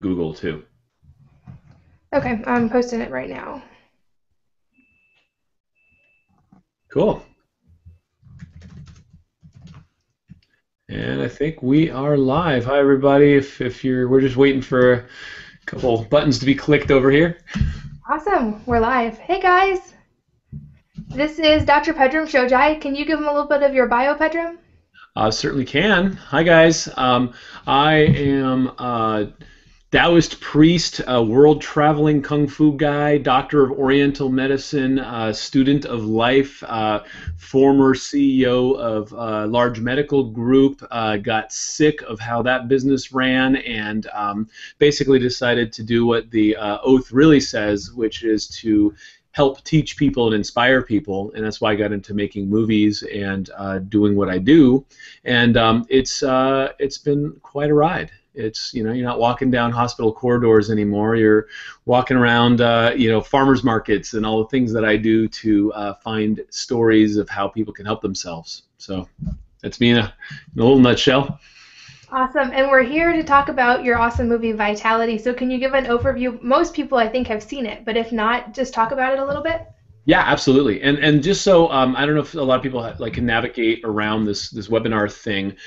Google too. Okay, I'm posting it right now. Cool. And I think we are live. Hi, everybody. If you're, we're just waiting for a couple buttons to be clicked over here. Awesome, we're live. Hey guys, this is Dr. Pedram Shojai. Can you give him a little bit of your bio, Pedram? Certainly can. Hi, guys. I am Taoist priest, world traveling kung fu guy, doctor of Oriental medicine, student of life, former CEO of a large medical group, got sick of how that business ran, and basically decided to do what the oath really says, which is to help teach people and inspire people. And that's why I got into making movies and doing what I do. And it's been quite a ride. It's, you're not walking down hospital corridors anymore. You're walking around, farmers markets and all the things that I do to find stories of how people can help themselves. So that's me in a little nutshell. Awesome, and we're here to talk about your awesome movie Vitality. So can you give an overview? Most people I think have seen it, but if not, just talk about it a little bit. Yeah, absolutely. And just so I don't know if a lot of people like can navigate around this webinar thing.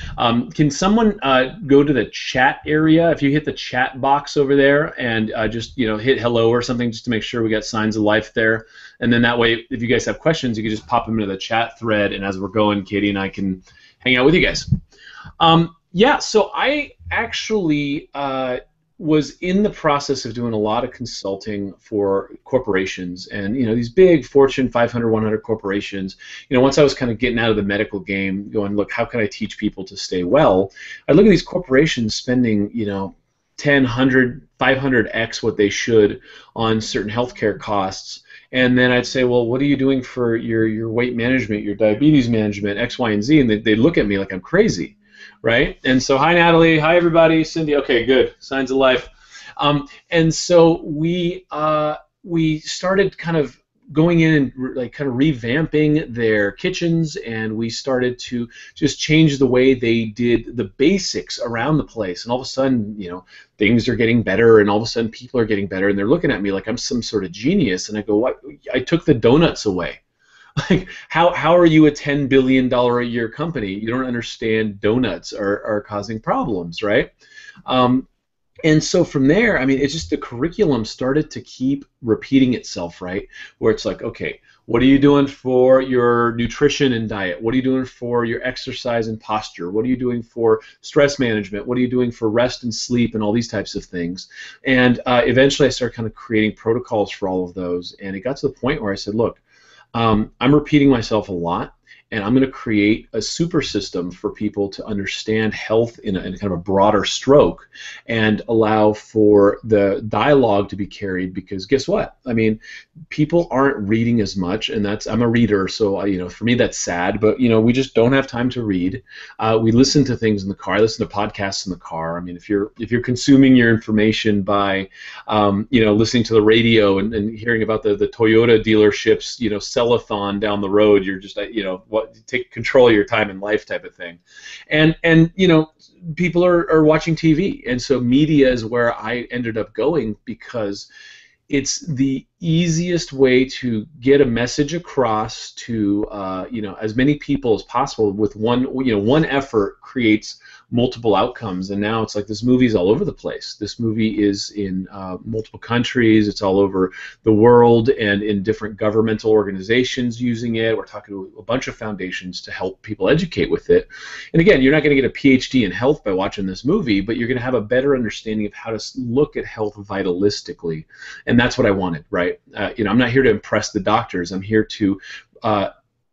Can someone go to the chat area? If you hit the chat box over there and just hit hello or something, just to make sure we got signs of life there. And then that way, if you guys have questions, you can just pop them into the chat thread. And as we're going, Katie and I can hang out with you guys. Yeah, so I actually was in the process of doing a lot of consulting for corporations, and these big Fortune 500, 100 corporations. Once I was kind of getting out of the medical game, going, look, how can I teach people to stay well? I look at these corporations spending 10, 100, 500x what they should on certain healthcare costs. And then I'd say, well, what are you doing for your weight management, your diabetes management, X, Y, and Z? And they look at me like I'm crazy, right? And so, hi, Natalie. Hi, everybody. Cindy. Okay, good. Signs of life. And so we started kind of going in and like kind of revamping their kitchens, and we started to just change the way they did the basics around the place. And all of a sudden, things are getting better, and all of a sudden people are getting better, and they're looking at me like I'm some sort of genius. And I go, what? I took the donuts away. Like, how are you a $10 billion a year company? You don't understand donuts are causing problems, right? And so from there, I mean, it's just the curriculum started to keep repeating itself, right? Where it's like, okay, what are you doing for your nutrition and diet? What are you doing for your exercise and posture? What are you doing for stress management? What are you doing for rest and sleep and all these types of things? And eventually I started kind of creating protocols for all of those. And it got to the point where I said, look, I'm repeating myself a lot, and I'm going to create a super system for people to understand health in kind of a broader stroke, and allow for the dialogue to be carried. Because guess what? I mean, people aren't reading as much, and I'm a reader, so for me that's sad. But we just don't have time to read. We listen to things in the car. I listen to podcasts in the car. I mean, if you're consuming your information by listening to the radio and hearing about the Toyota dealerships, sell-a-thon down the road, you're just, take control of your time in life type of thing. And people are watching TV. And so media is where I ended up going, because it's the easiest way to get a message across to as many people as possible with one effort creates multiple outcomes. And now it's like this movie's all over the place. This movie is in multiple countries. It's all over the world and in different governmental organizations using it. We're talking to a bunch of foundations to help people educate with it. And again, you're not going to get a PhD in health by watching this movie, but you're going to have a better understanding of how to look at health vitalistically. And that's what I wanted, right? I'm not here to impress the doctors. I'm here to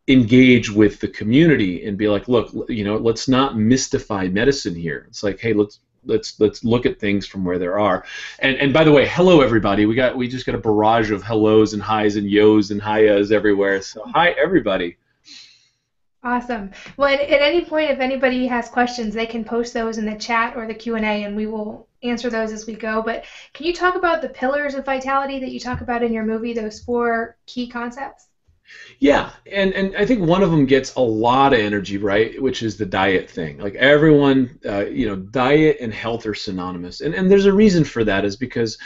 engage with the community and be like, look, let's not mystify medicine here. It's like, hey, let's look at things from where there are. And by the way, hello everybody. We just got a barrage of hellos and highs and yos and highas everywhere. So hi everybody. Awesome. Well, at any point, if anybody has questions, they can post those in the chat or the Q&A, and we will answer those as we go. But can you talk about the pillars of vitality that you talk about in your movie, those four key concepts? Yeah, and I think one of them gets a lot of energy, right? Which is the diet thing. Like everyone, diet and health are synonymous, and there's a reason for that. Is because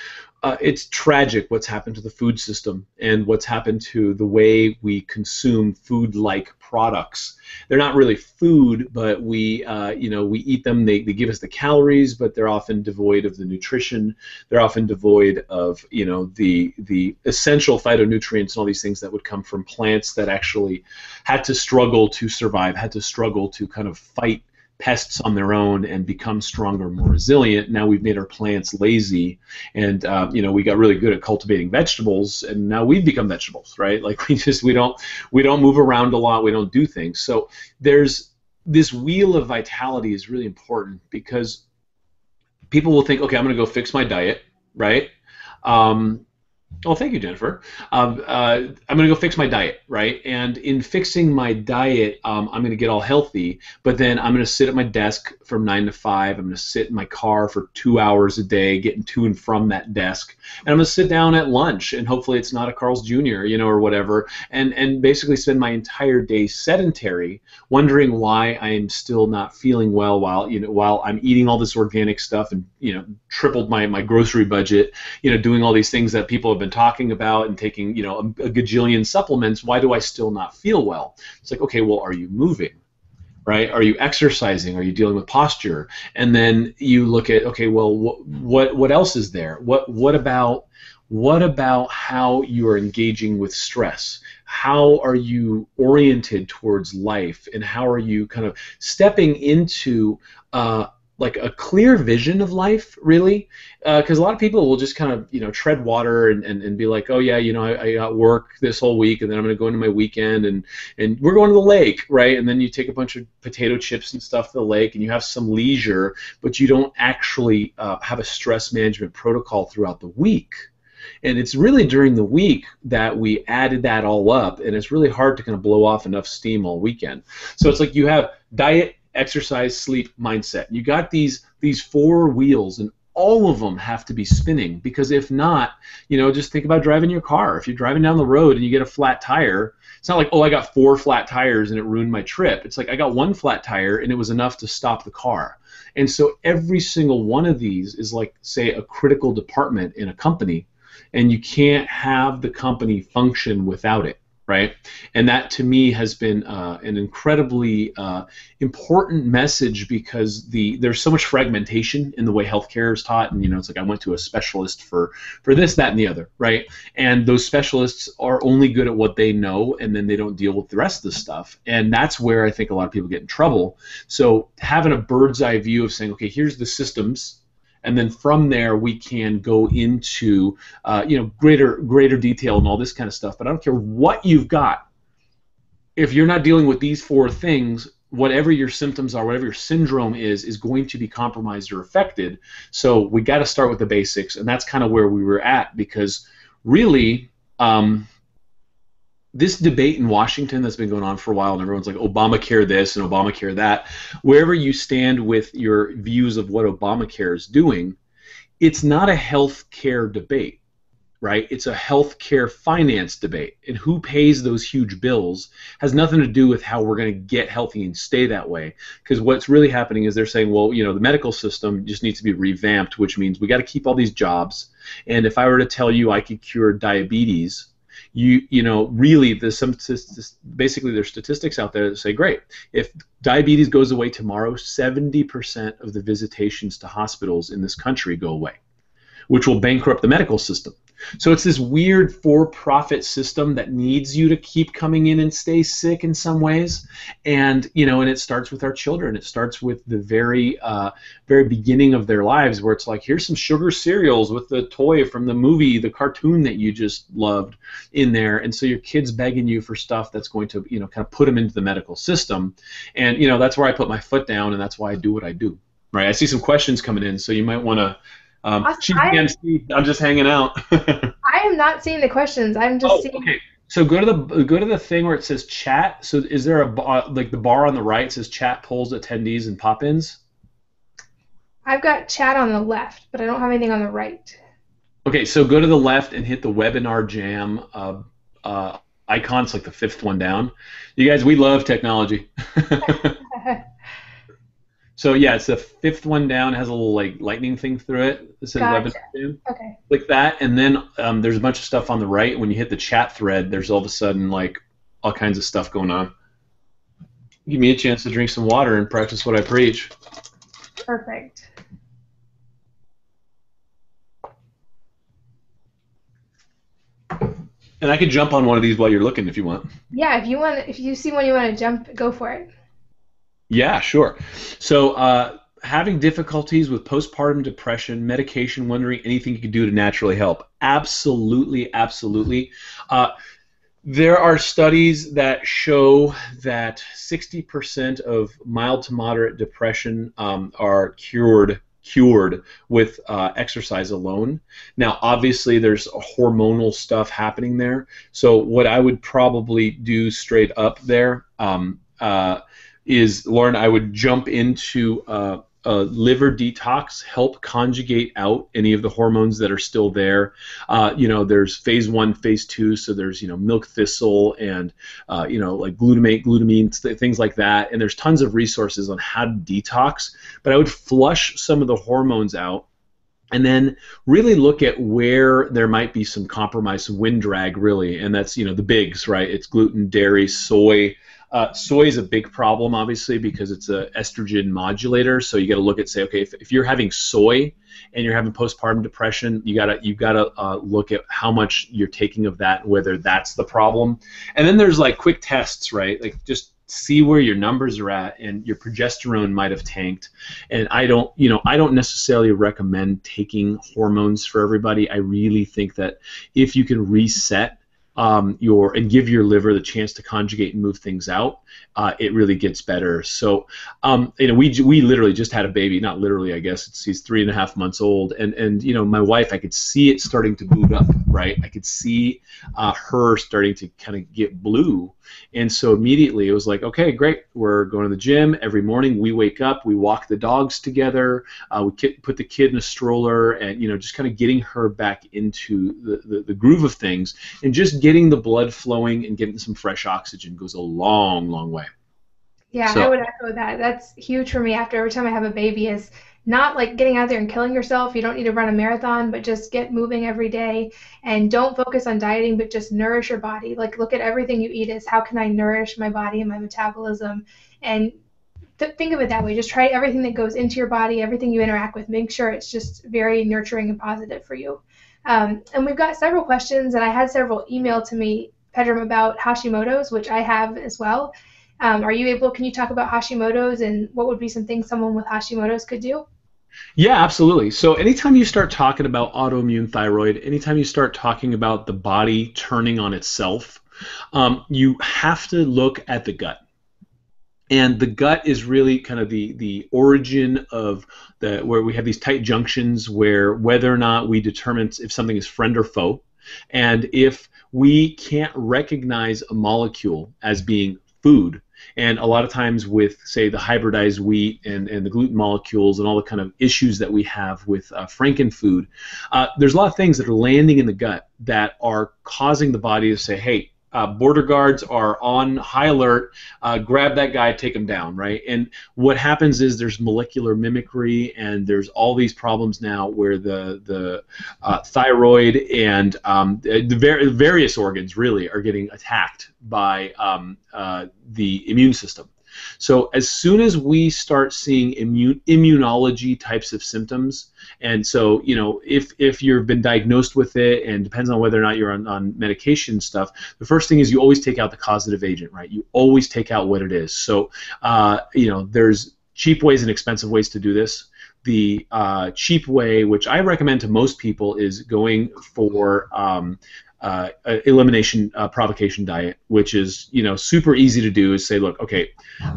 it's tragic what's happened to the food system and what's happened to the way we consume food-like products. They're not really food, but we eat them. They give us the calories, but they're often devoid of the nutrition. They're often devoid of, the essential phytonutrients and all these things that would come from plants that actually had to struggle to survive, had to struggle to kind of fight pests on their own and become stronger, more resilient. Now we've made our plants lazy, and we got really good at cultivating vegetables, and now we've become vegetables, right? Like we don't move around a lot, we don't do things. So there's this wheel of vitality is really important because people will think, okay, I'm going to go fix my diet, right? Um, Oh, thank you, Jennifer. I'm going to go fix my diet, right? And in fixing my diet, I'm going to get all healthy, but then I'm going to sit at my desk from 9 to 5. I'm going to sit in my car for 2 hours a day, getting to and from that desk. And I'm going to sit down at lunch, and hopefully it's not a Carl's Jr., or whatever, and basically spend my entire day sedentary, wondering why I'm still not feeling well while I'm eating all this organic stuff and, tripled my grocery budget, doing all these things that people have been talking about and taking, a gajillion supplements. Why do I still not feel well? It's like, okay, well, are you moving? Right? Are you exercising? Are you dealing with posture? And then you look at, okay, well, what else is there? What about how you are engaging with stress? How are you oriented towards life? And how are you kind of stepping into like a clear vision of life, really? Because a lot of people will just kind of, tread water and be like, oh yeah, I got work this whole week, and then I'm going to go into my weekend, and we're going to the lake, right? And then you take a bunch of potato chips and stuff to the lake, and you have some leisure, but you don't actually have a stress management protocol throughout the week. And it's really during the week that we added that all up, and it's really hard to kind of blow off enough steam all weekend. So it's like you have diet, exercise, sleep, mindset. You got these four wheels, and all of them have to be spinning, because if not, just think about driving your car. If you're driving down the road and you get a flat tire, it's not like, oh, I got 4 flat tires and it ruined my trip. It's like I got 1 flat tire and it was enough to stop the car. And so every single one of these is like, say, a critical department in a company, and you can't have the company function without it, right? And that, to me, has been an incredibly important message, because there's so much fragmentation in the way healthcare is taught, and it's like I went to a specialist for this, that, and the other, right? And those specialists are only good at what they know, and then they don't deal with the rest of the stuff, and that's where I think a lot of people get in trouble. So having a bird's eye view of saying, okay, here's the systems, and then from there we can go into greater detail and all this kind of stuff. But I don't care what you've got, if you're not dealing with these 4 things, whatever your symptoms are, whatever your syndrome is going to be compromised or affected. So we got to start with the basics, and that's kind of where we were at, because really, this debate in Washington that's been going on for a while, and everyone's like, Obamacare this and Obamacare that. Wherever you stand with your views of what Obamacare is doing, it's not a health care debate, right? It's a health care finance debate. And who pays those huge bills has nothing to do with how we're going to get healthy and stay that way. Because what's really happening is they're saying, well, the medical system just needs to be revamped, which means we got to keep all these jobs. And if I were to tell you I could cure diabetes, really, basically there's statistics out there that say, great, if diabetes goes away tomorrow, 70% of the visitations to hospitals in this country go away, which will bankrupt the medical system. So it's this weird for-profit system that needs you to keep coming in and stay sick in some ways, and and it starts with our children. It starts with the very beginning of their lives, where it's like, here's some sugar cereals with the toy from the movie, the cartoon that you just loved in there, and so your kid's begging you for stuff that's going to kind of put them into the medical system, and that's where I put my foot down, and that's why I do what I do. Right? I see some questions coming in, so you might want to. She's the MC. I'm just hanging out. I am not seeing the questions. I'm just seeing. Okay. So go to the thing where it says chat. So is there like the bar on the right says chat, polls, attendees, and pop-ins? I've got chat on the left, but I don't have anything on the right. Okay. So go to the left and hit the webinar jam icon's like the fifth one down. You guys, we love technology. So yeah, it's the fifth one down. It has a little like lightning thing through it. It says Gotcha. webinar. Okay. Click that, and then there's a bunch of stuff on the right. When you hit the chat thread, there's all of a sudden like all kinds of stuff going on. Give me a chance to drink some water and practice what I preach. Perfect. And I could jump on one of these while you're looking if you want. Yeah, if you see one you want to jump, go for it. Yeah, sure. So having difficulties with postpartum depression, medication, wondering anything you could do to naturally help. Absolutely, absolutely. There are studies that show that 60% of mild to moderate depression are cured with exercise alone. Now, obviously, there's hormonal stuff happening there. So what I would probably do straight up there is, Lauren, I would jump into a liver detox, help conjugate out any of the hormones that are still there. There's phase 1, phase 2, so there's, milk thistle and, like glutamate, glutamine, things like that. And there's tons of resources on how to detox. But I would flush some of the hormones out and then really look at where there might be some compromise, some wind drag, really. And that's, the bigs, right? It's gluten, dairy, soy. Soy is a big problem, obviously, because it's an estrogen modulator. So you got to look at, say, okay, if you're having soy and you're having postpartum depression, you gotta look at how much you're taking of that, whether that's the problem. And then there's like quick tests, right? Like just see where your numbers are at, and your progesterone might have tanked. And I don't necessarily recommend taking hormones for everybody. I really think that if you can reset and give your liver the chance to conjugate and move things out, it really gets better. So, we literally just had a baby. Not literally, I guess. He's 3.5 months old, and my wife, I could see it starting to boot up, right? I could see her starting to kind of get blue, and so immediately it was like, okay, great. We're going to the gym every morning. We wake up, we walk the dogs together, we put the kid in a stroller, and just kind of getting her back into the groove of things, and just getting the blood flowing and getting some fresh oxygen goes a long, long way. Yeah, I would echo that. That's huge for me after every time I have a baby, is not like getting out there and killing yourself. You don't need to run a marathon, but just get moving every day, and don't focus on dieting, but just nourish your body. Like, look at everything you eat as, how can I nourish my body and my metabolism? And think of it that way. Just try everything that goes into your body, everything you interact with. Make sure it's just very nurturing and positive for you. And we've got several questions, and I had several emailed to me, Pedram, about Hashimoto's, which I have as well. Can you talk about Hashimoto's and what would be some things someone with Hashimoto's could do? Yeah, absolutely. So anytime you start talking about autoimmune thyroid, anytime you start talking about the body turning on itself, you have to look at the gut. And the gut is really kind of the origin of where we have these tight junctions where whether or not we determine if something is friend or foe. And if we can't recognize a molecule as being food, and a lot of times with, say, the hybridized wheat and the gluten molecules and all the kind of issues that we have with frankenfood, there's a lot of things that are landing in the gut that are causing the body to say, hey, border guards are on high alert, grab that guy, take him down, right? And what happens is there's molecular mimicry, and there's all these problems now where the thyroid and the various organs really are getting attacked by the immune system. So as soon as we start seeing immunology types of symptoms, and so if you've been diagnosed with it, and depends on whether or not you're on medication stuff, the first thing is you always take out the causative agent, right? You always take out what it is. So there's cheap ways and expensive ways to do this. The cheap way, which I recommend to most people, is going for elimination provocation diet, which is super easy to do. Is say, look, okay,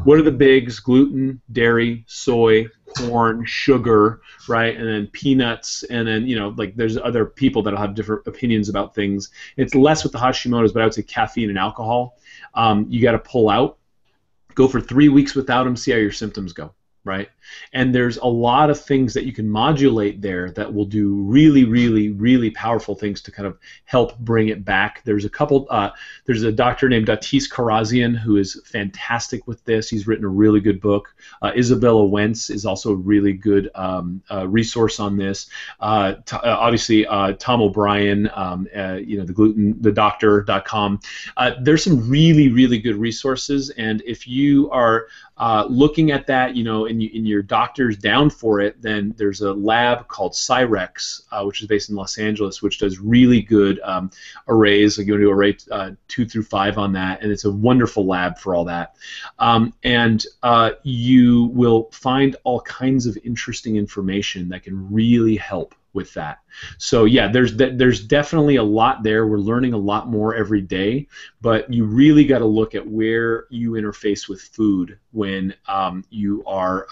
what are the bigs? Gluten, dairy, soy, corn, sugar, right? And then peanuts, and then like there's other people that'll have different opinions about things. It's less with the Hashimoto's, but I would say caffeine and alcohol. You got to pull out. Go for 3 weeks without them. See how your symptoms go. right? And there's a lot of things that you can modulate there that will do really, really, really powerful things to kind of help bring it back. There's a couple, there's a doctor named Datis Karazian who is fantastic with this. He's written a really good book. Isabella Wentz is also a really good resource on this. Obviously, Tom O'Brien, the doctor.com. There's some really, really good resources, and if you are looking at that, and your doctor's down for it, then there's a lab called Cyrex, which is based in Los Angeles, which does really good arrays. Like you want to do array 2 through 5 on that, and it's a wonderful lab for all that. And you will find all kinds of interesting information that can really help with that. So yeah, there's definitely a lot there. We're learning a lot more every day, but you really got to look at where you interface with food when you are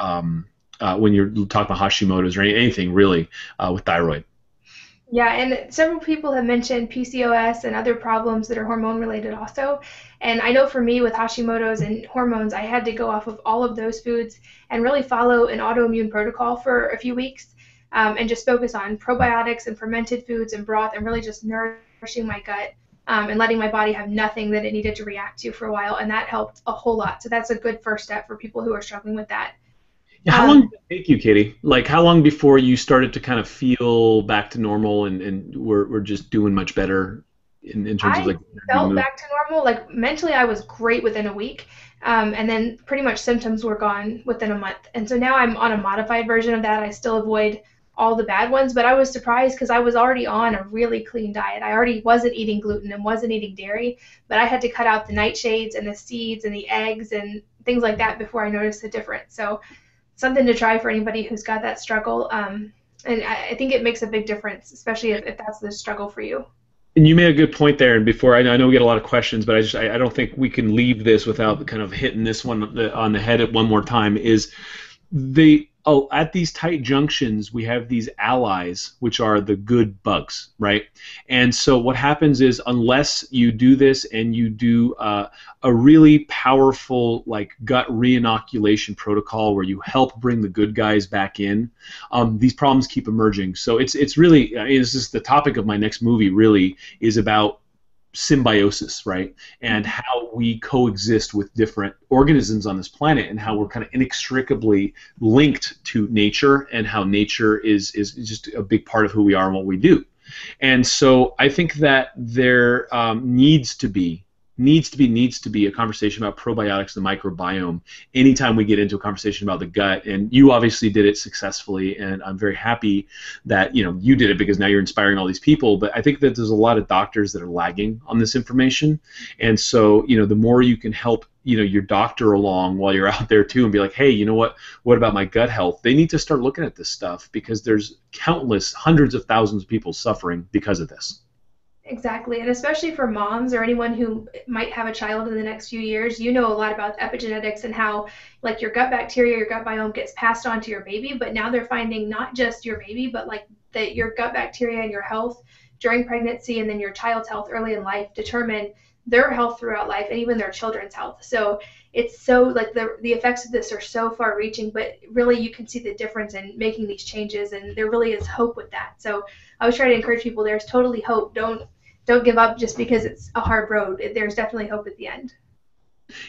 when you're talking about Hashimoto's or anything really with thyroid. Yeah, and several people have mentioned PCOS and other problems that are hormone related also. And I know for me with Hashimoto's and hormones, I had to go off of all of those foods and really follow an autoimmune protocol for a few weeks. And just focus on probiotics and fermented foods and broth and really just nourishing my gut and letting my body have nothing that it needed to react to for a while. And that helped a whole lot. So that's a good first step for people who are struggling with that. Yeah, how long did it take you, Katie? Like, how long before you started to kind of feel back to normal and we're just doing much better in terms of like I felt back to normal. Like mentally, I was great within a week. And then pretty much symptoms were gone within a month. And so now I'm on a modified version of that. I still avoid all the bad ones, but I was surprised because I was already on a really clean diet. I already wasn't eating gluten and wasn't eating dairy, but I had to cut out the nightshades and the seeds and the eggs and things like that before I noticed the difference. So something to try for anybody who's got that struggle. And I think it makes a big difference, especially if that's the struggle for you. And you made a good point there. And before, I know we get a lot of questions, but I don't think we can leave this without kind of hitting this one on the head at one more time. Is at these tight junctions, we have these allies, which are the good bugs, right? And so what happens is, unless you do this and you do a really powerful like gut reinoculation protocol where you help bring the good guys back in, these problems keep emerging. So it's really, this is the topic of my next movie, really, is about symbiosis, right? And how we coexist with different organisms on this planet and how we're kind of inextricably linked to nature and how nature is just a big part of who we are and what we do. And so I think that there needs to be a conversation about probiotics and the microbiome anytime we get into a conversation about the gut. And you obviously did it successfully, and I'm very happy that you did it, because now you're inspiring all these people. But I think that there's a lot of doctors that are lagging on this information, and so the more you can help your doctor along while you're out there too, and be like, hey, you know what about my gut health? They need to start looking at this stuff, because there's countless hundreds of thousands of people suffering because of this. Exactly, and especially for moms or anyone who might have a child in the next few years, a lot about epigenetics and how like your gut bacteria, your gut biome gets passed on to your baby, but now they're finding not just your baby, but like that your gut bacteria and your health during pregnancy and then your child's health early in life determine their health throughout life and even their children's health. So it's so like the effects of this are so far reaching, but really you can see the difference in making these changes, and there really is hope with that. So I always try to encourage people, there's totally hope. Don't give up just because it's a hard road. There's definitely hope at the end.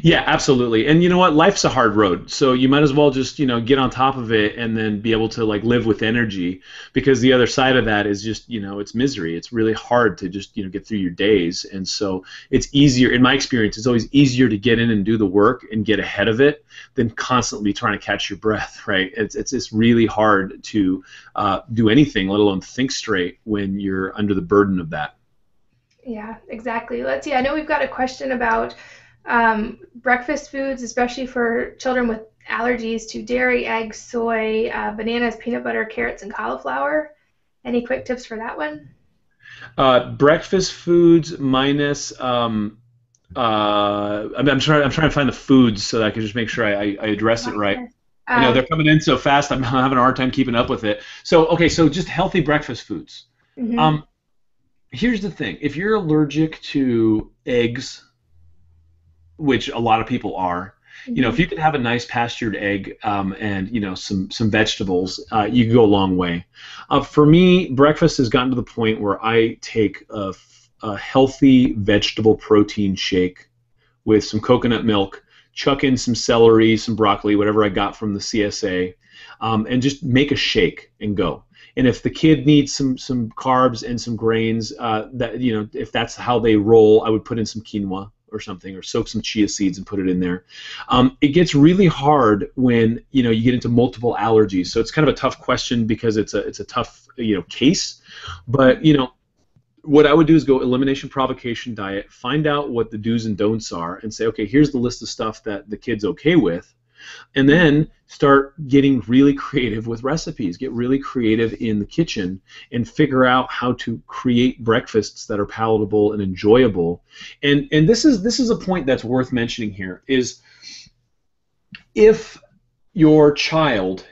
Yeah, absolutely. And you know what? Life's a hard road. So you might as well just, get on top of it and then be able to like live with energy, because the other side of that is just, it's misery. It's really hard to just, get through your days. And so it's easier, in my experience, it's always easier to get in and do the work and get ahead of it than constantly trying to catch your breath, right? It's really hard to do anything, let alone think straight, when you're under the burden of that. Yeah, exactly. Let's see. I know we've got a question about breakfast foods, especially for children with allergies to dairy, eggs, soy, bananas, peanut butter, carrots, and cauliflower. Any quick tips for that one? Breakfast foods minus. I'm trying to find the foods so that I can just make sure I address it right. They're coming in so fast. I'm having a hard time keeping up with it. So just healthy breakfast foods. Mm-hmm. Here's the thing. If you're allergic to eggs, which a lot of people are, You know, if you can have a nice pastured egg and some vegetables, you can go a long way. For me, breakfast has gotten to the point where I take a healthy vegetable protein shake with some coconut milk, chuck in some celery, some broccoli, whatever I got from the CSA, and just make a shake and go. And if the kid needs some carbs and some grains, if that's how they roll, I would put in some quinoa or something, or soak some chia seeds and put it in there. It gets really hard when you get into multiple allergies. So it's kind of a tough question because it's a tough case. But what I would do is go elimination provocation diet, find out what the do's and don'ts are, and say, okay, here's the list of stuff that the kid's okay with, and then start getting really creative with recipes. Get really creative in the kitchen and figure out how to create breakfasts that are palatable and enjoyable. And this is a point that's worth mentioning here, is if your child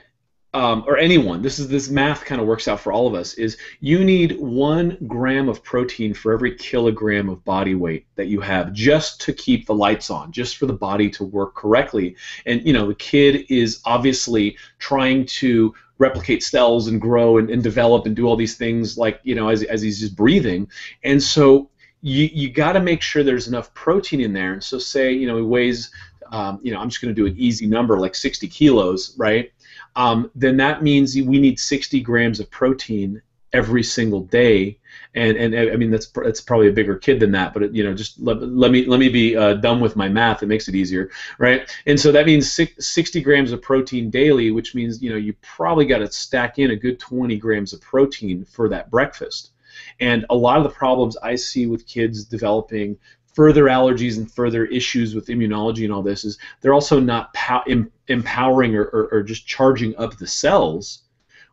or anyone, this math kind of works out for all of us, is you need 1 gram of protein for every kilogram of body weight that you have, just to keep the lights on, just for the body to work correctly. And the kid is obviously trying to replicate cells and grow and develop and do all these things, like as he's just breathing. And so you got to make sure there's enough protein in there. And so say he weighs I'm just going to do an easy number, like 60 kilos, right? Then that means we need 60 grams of protein every single day, and I mean that's probably a bigger kid than that, but just let me be dumb with my math. It makes it easier, right? And so that means 60 grams of protein daily, which means you probably got to stack in a good 20 grams of protein for that breakfast. And a lot of the problems I see with kids developing further allergies and further issues with immunology and all this is they're also not empowering or just charging up the cells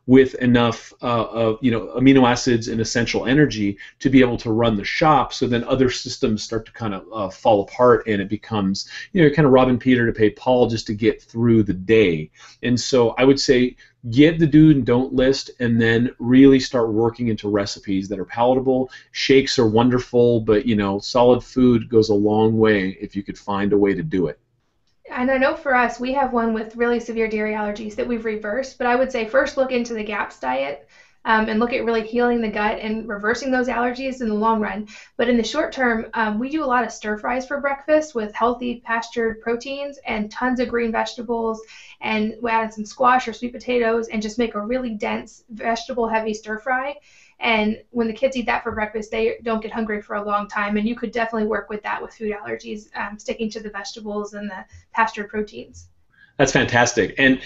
with enough amino acids and essential energy to be able to run the shop. So then other systems start to kind of fall apart, and it becomes you're kind of robbing Peter to pay Paul just to get through the day. And so I would say get the do and don't list, and then really start working into recipes that are palatable. Shakes are wonderful, but solid food goes a long way if you could find a way to do it. And I know for us, we have one with really severe dairy allergies that we've reversed, but I would say first look into the GAPS diet and look at really healing the gut and reversing those allergies in the long run. But in the short term, we do a lot of stir fries for breakfast with healthy pastured proteins and tons of green vegetables, and we add some squash or sweet potatoes and just make a really dense vegetable heavy stir fry. And when the kids eat that for breakfast, they don't get hungry for a long time. And you could definitely work with that with food allergies, sticking to the vegetables and the pastured proteins. That's fantastic. And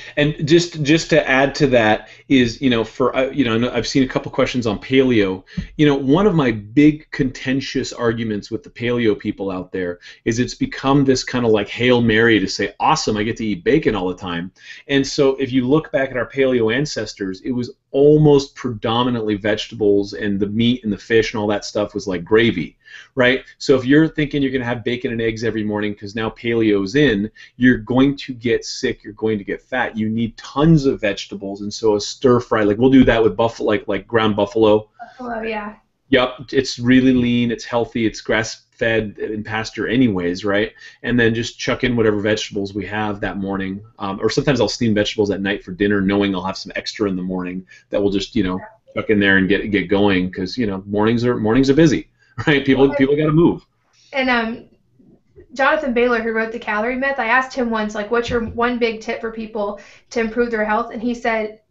just to add to that is, for I've seen a couple questions on paleo. One of my big contentious arguments with the paleo people out there is it's become this kind of like Hail Mary to say, awesome, I get to eat bacon all the time. And so if you look back at our paleo ancestors, it was almost predominantly vegetables, and the meat and the fish and all that stuff was like gravy, right? So if you're thinking you're going to have bacon and eggs every morning because now paleo's in, you're going to get sick, you're going to get fat. You need tons of vegetables, and so a stir fry, like we'll do that with buffalo, like ground buffalo. Buffalo, yeah. Yep, it's really lean, it's healthy, it's grass-fed and pasture anyways, right? And then just chuck in whatever vegetables we have that morning. Or sometimes I'll steam vegetables at night for dinner, knowing I'll have some extra in the morning that we'll just, chuck in there and get going, because mornings are busy, right? People got to move. And Jonathan Baylor, who wrote The Calorie Myth, I asked him once, like, what's your one big tip for people to improve their health? And he said,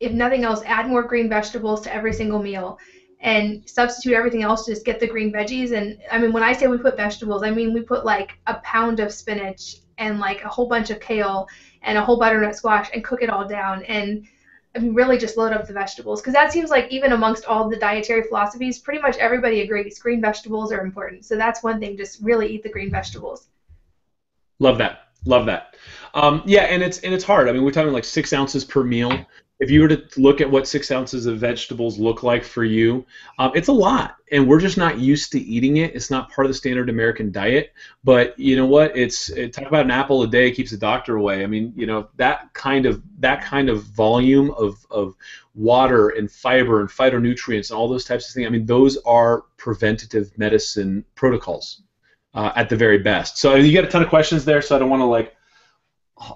if nothing else, add more green vegetables to every single meal and substitute everything else, just get the green veggies. And I mean, when I say we put vegetables, I mean we put like a pound of spinach and like a whole bunch of kale and a whole butternut squash and cook it all down, and I mean, really just load up the vegetables, because that seems like even amongst all the dietary philosophies, pretty much everybody agrees green vegetables are important. So that's one thing, just really eat the green vegetables. Love that. Yeah, and it's hard. I mean, we're talking like 6 ounces per meal. If you were to look at what 6 ounces of vegetables look like for you, it's a lot, and we're just not used to eating it. It's not part of the standard American diet. But you know what? Talk about an apple a day keeps the doctor away. I mean, that kind of volume of water and fiber and phytonutrients and all those types of things. I mean, those are preventative medicine protocols at the very best. So you got a ton of questions there, so I don't want to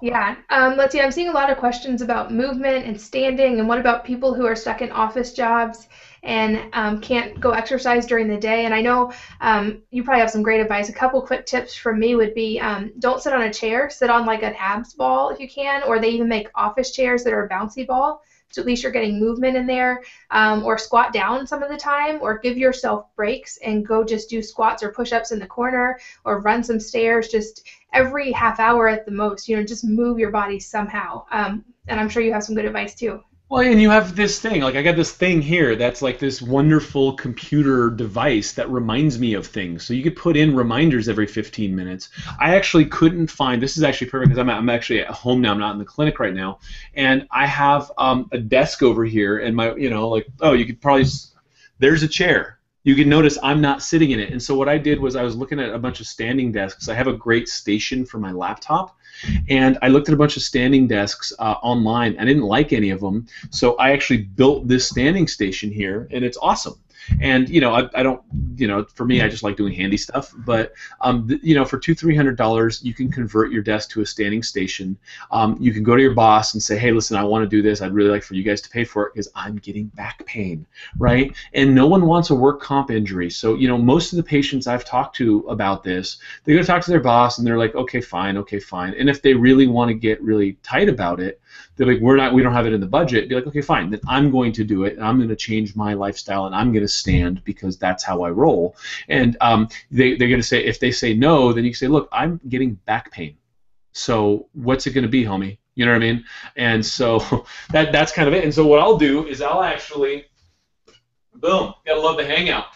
Yeah. Let's see. I'm seeing a lot of questions about movement and standing, and what about people who are stuck in office jobs and can't go exercise during the day? And I know you probably have some great advice. A couple quick tips from me would be don't sit on a chair. Sit on like an abs ball if you can, or they even make office chairs that are a bouncy ball. So at least you're getting movement in there, or squat down some of the time, or give yourself breaks and go just do squats or push-ups in the corner, or run some stairs. Just every half hour at the most, just move your body somehow. And I'm sure you have some good advice too. Well, and you have this thing, like I got this thing here that's like this wonderful computer device that reminds me of things. So you could put in reminders every 15 minutes. I actually couldn't find, this is actually perfect because I'm actually at home now, I'm not in the clinic right now. And I have a desk over here and my, like, oh, you could probably, there's a chair. You can notice I'm not sitting in it. And so what I did was I was looking at a bunch of standing desks. I have a great station for my laptop. And I looked at a bunch of standing desks online. I didn't like any of them, so I actually built this standing station here, and it's awesome. And I don't, for me, I just like doing handy stuff. But for $200-300, you can convert your desk to a standing station. You can go to your boss and say, hey, listen, I want to do this. I'd really like for you guys to pay for it because I'm getting back pain, right? And no one wants a work comp injury. So most of the patients I've talked to about this, they're going to talk to their boss, and they're like, okay, fine, okay, fine. And if they really want to get really tight about it, they're like, we don't have it in the budget. Be like, okay, fine, then I'm going to do it, and I'm going to change my lifestyle, and I'm going to stand because that's how I roll. And they're going to say, if they say no, then you can say, look, I'm getting back pain. So what's it going to be, homie? You know what I mean? And so that's kind of it. And so what I'll do is I'll actually, boom, gotta love the hangout.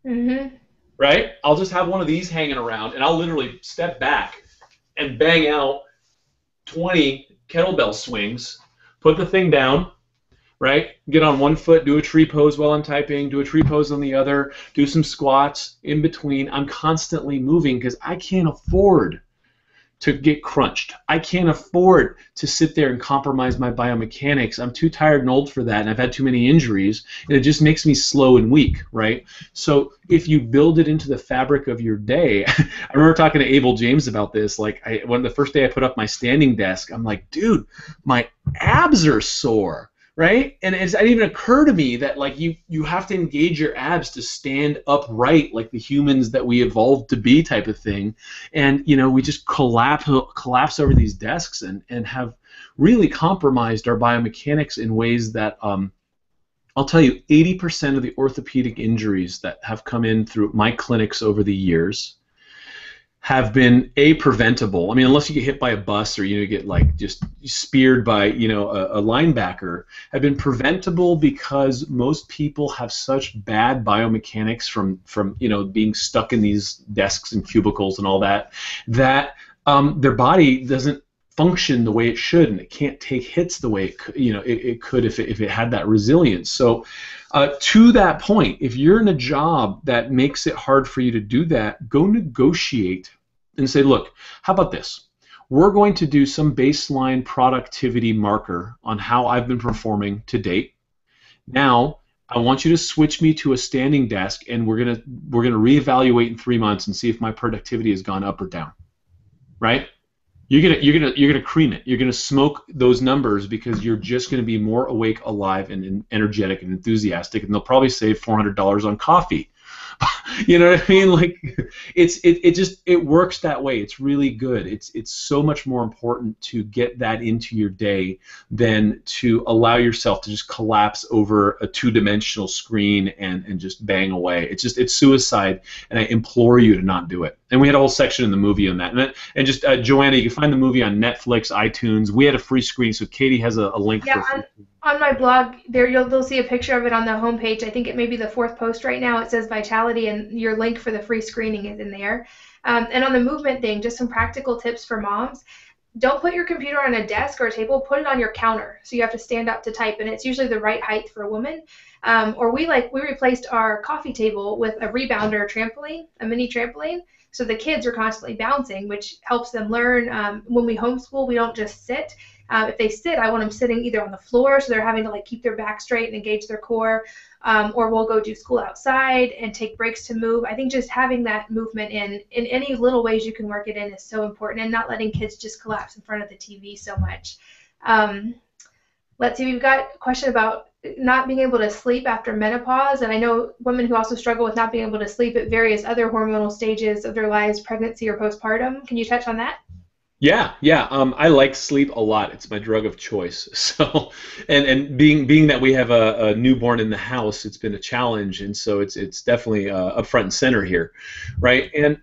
Mm-hmm. Right? I'll just have one of these hanging around, and I'll literally step back and bang out 20 kettlebell swings, put the thing down, right? Get on one foot, do a tree pose while I'm typing, do a tree pose on the other, do some squats in between. I'm constantly moving because I can't afford to get crunched. I can't afford to sit there and compromise my biomechanics. I'm too tired and old for that, and I've had too many injuries, and it just makes me slow and weak, right? So if you build it into the fabric of your day, I remember talking to Abel James about this. Like, when the first day I put up my standing desk, I'm like, dude, my abs are sore. Right? And it didn't even occur to me that like you have to engage your abs to stand upright like the humans that we evolved to be type of thing. And we just collapse over these desks and have really compromised our biomechanics in ways that I'll tell you, 80% of the orthopedic injuries that have come in through my clinics over the years have been preventable. I mean, unless you get hit by a bus or get like just speared by a linebacker, have been preventable because most people have such bad biomechanics from being stuck in these desks and cubicles and all that their body doesn't function the way it should, and it can't take hits the way it could if it had that resilience. So to that point, if you're in a job that makes it hard for you to do that, go negotiate and say, look, how about this? We're going to do some baseline productivity marker on how I've been performing to date. Now, I want you to switch me to a standing desk, and we're gonna reevaluate in 3 months and see if my productivity has gone up or down. Right? You're gonna cream it. You're gonna smoke those numbers because you're just gonna be more awake, alive, and energetic and enthusiastic, and they'll probably save $400 on coffee. You know what I mean? Like, it works that way. It's really good. It's so much more important to get that into your day than to allow yourself to just collapse over a two-dimensional screen and just bang away. It's suicide, and I implore you to not do it. And we had a whole section in the movie on that. And just Joanna, you can find the movie on Netflix, iTunes. We had a free screening, so Katie has a link for free. On my blog, you'll see a picture of it on the homepage. I think it may be the 4th post right now. It says Vitality, and your link for the free screening is in there. And on the movement thing, just some practical tips for moms. Don't put your computer on a desk or a table. Put it on your counter, so you have to stand up to type, and it's usually the right height for a woman. Or we replaced our coffee table with a rebounder trampoline, a mini trampoline. So the kids are constantly bouncing, which helps them learn. When we homeschool, we don't just sit. If they sit, I want them sitting either on the floor, so they're having to like keep their back straight and engage their core, or we'll go do school outside and take breaks to move. I think just having that movement in any little ways you can work it in is so important, and not letting kids just collapse in front of the TV so much. Let's see, we've got a question about not being able to sleep after menopause, and I know women who also struggle with not being able to sleep at various other hormonal stages of their lives, pregnancy or postpartum. Can you touch on that? Yeah, yeah. I like sleep a lot. It's my drug of choice. So, and being that we have a newborn in the house, it's been a challenge, and so it's definitely up front and center here, right? And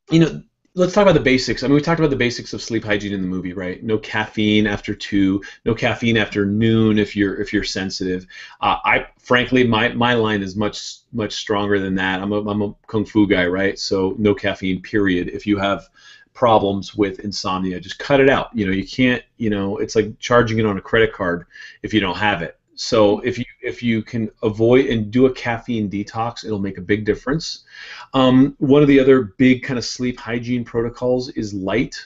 you know, let's talk about the basics. I mean, we talked about the basics of sleep hygiene in the movie, right? No caffeine after 2, no caffeine after noon if you're sensitive. I frankly, my line is much stronger than that. I'm a kung fu guy, right? So no caffeine, period. If you have problems with insomnia, just cut it out. You can't, it's like charging it on a credit card if you don't have it. So if you can avoid and do a caffeine detox, it'll make a big difference. One of the other big kind of sleep hygiene protocols is light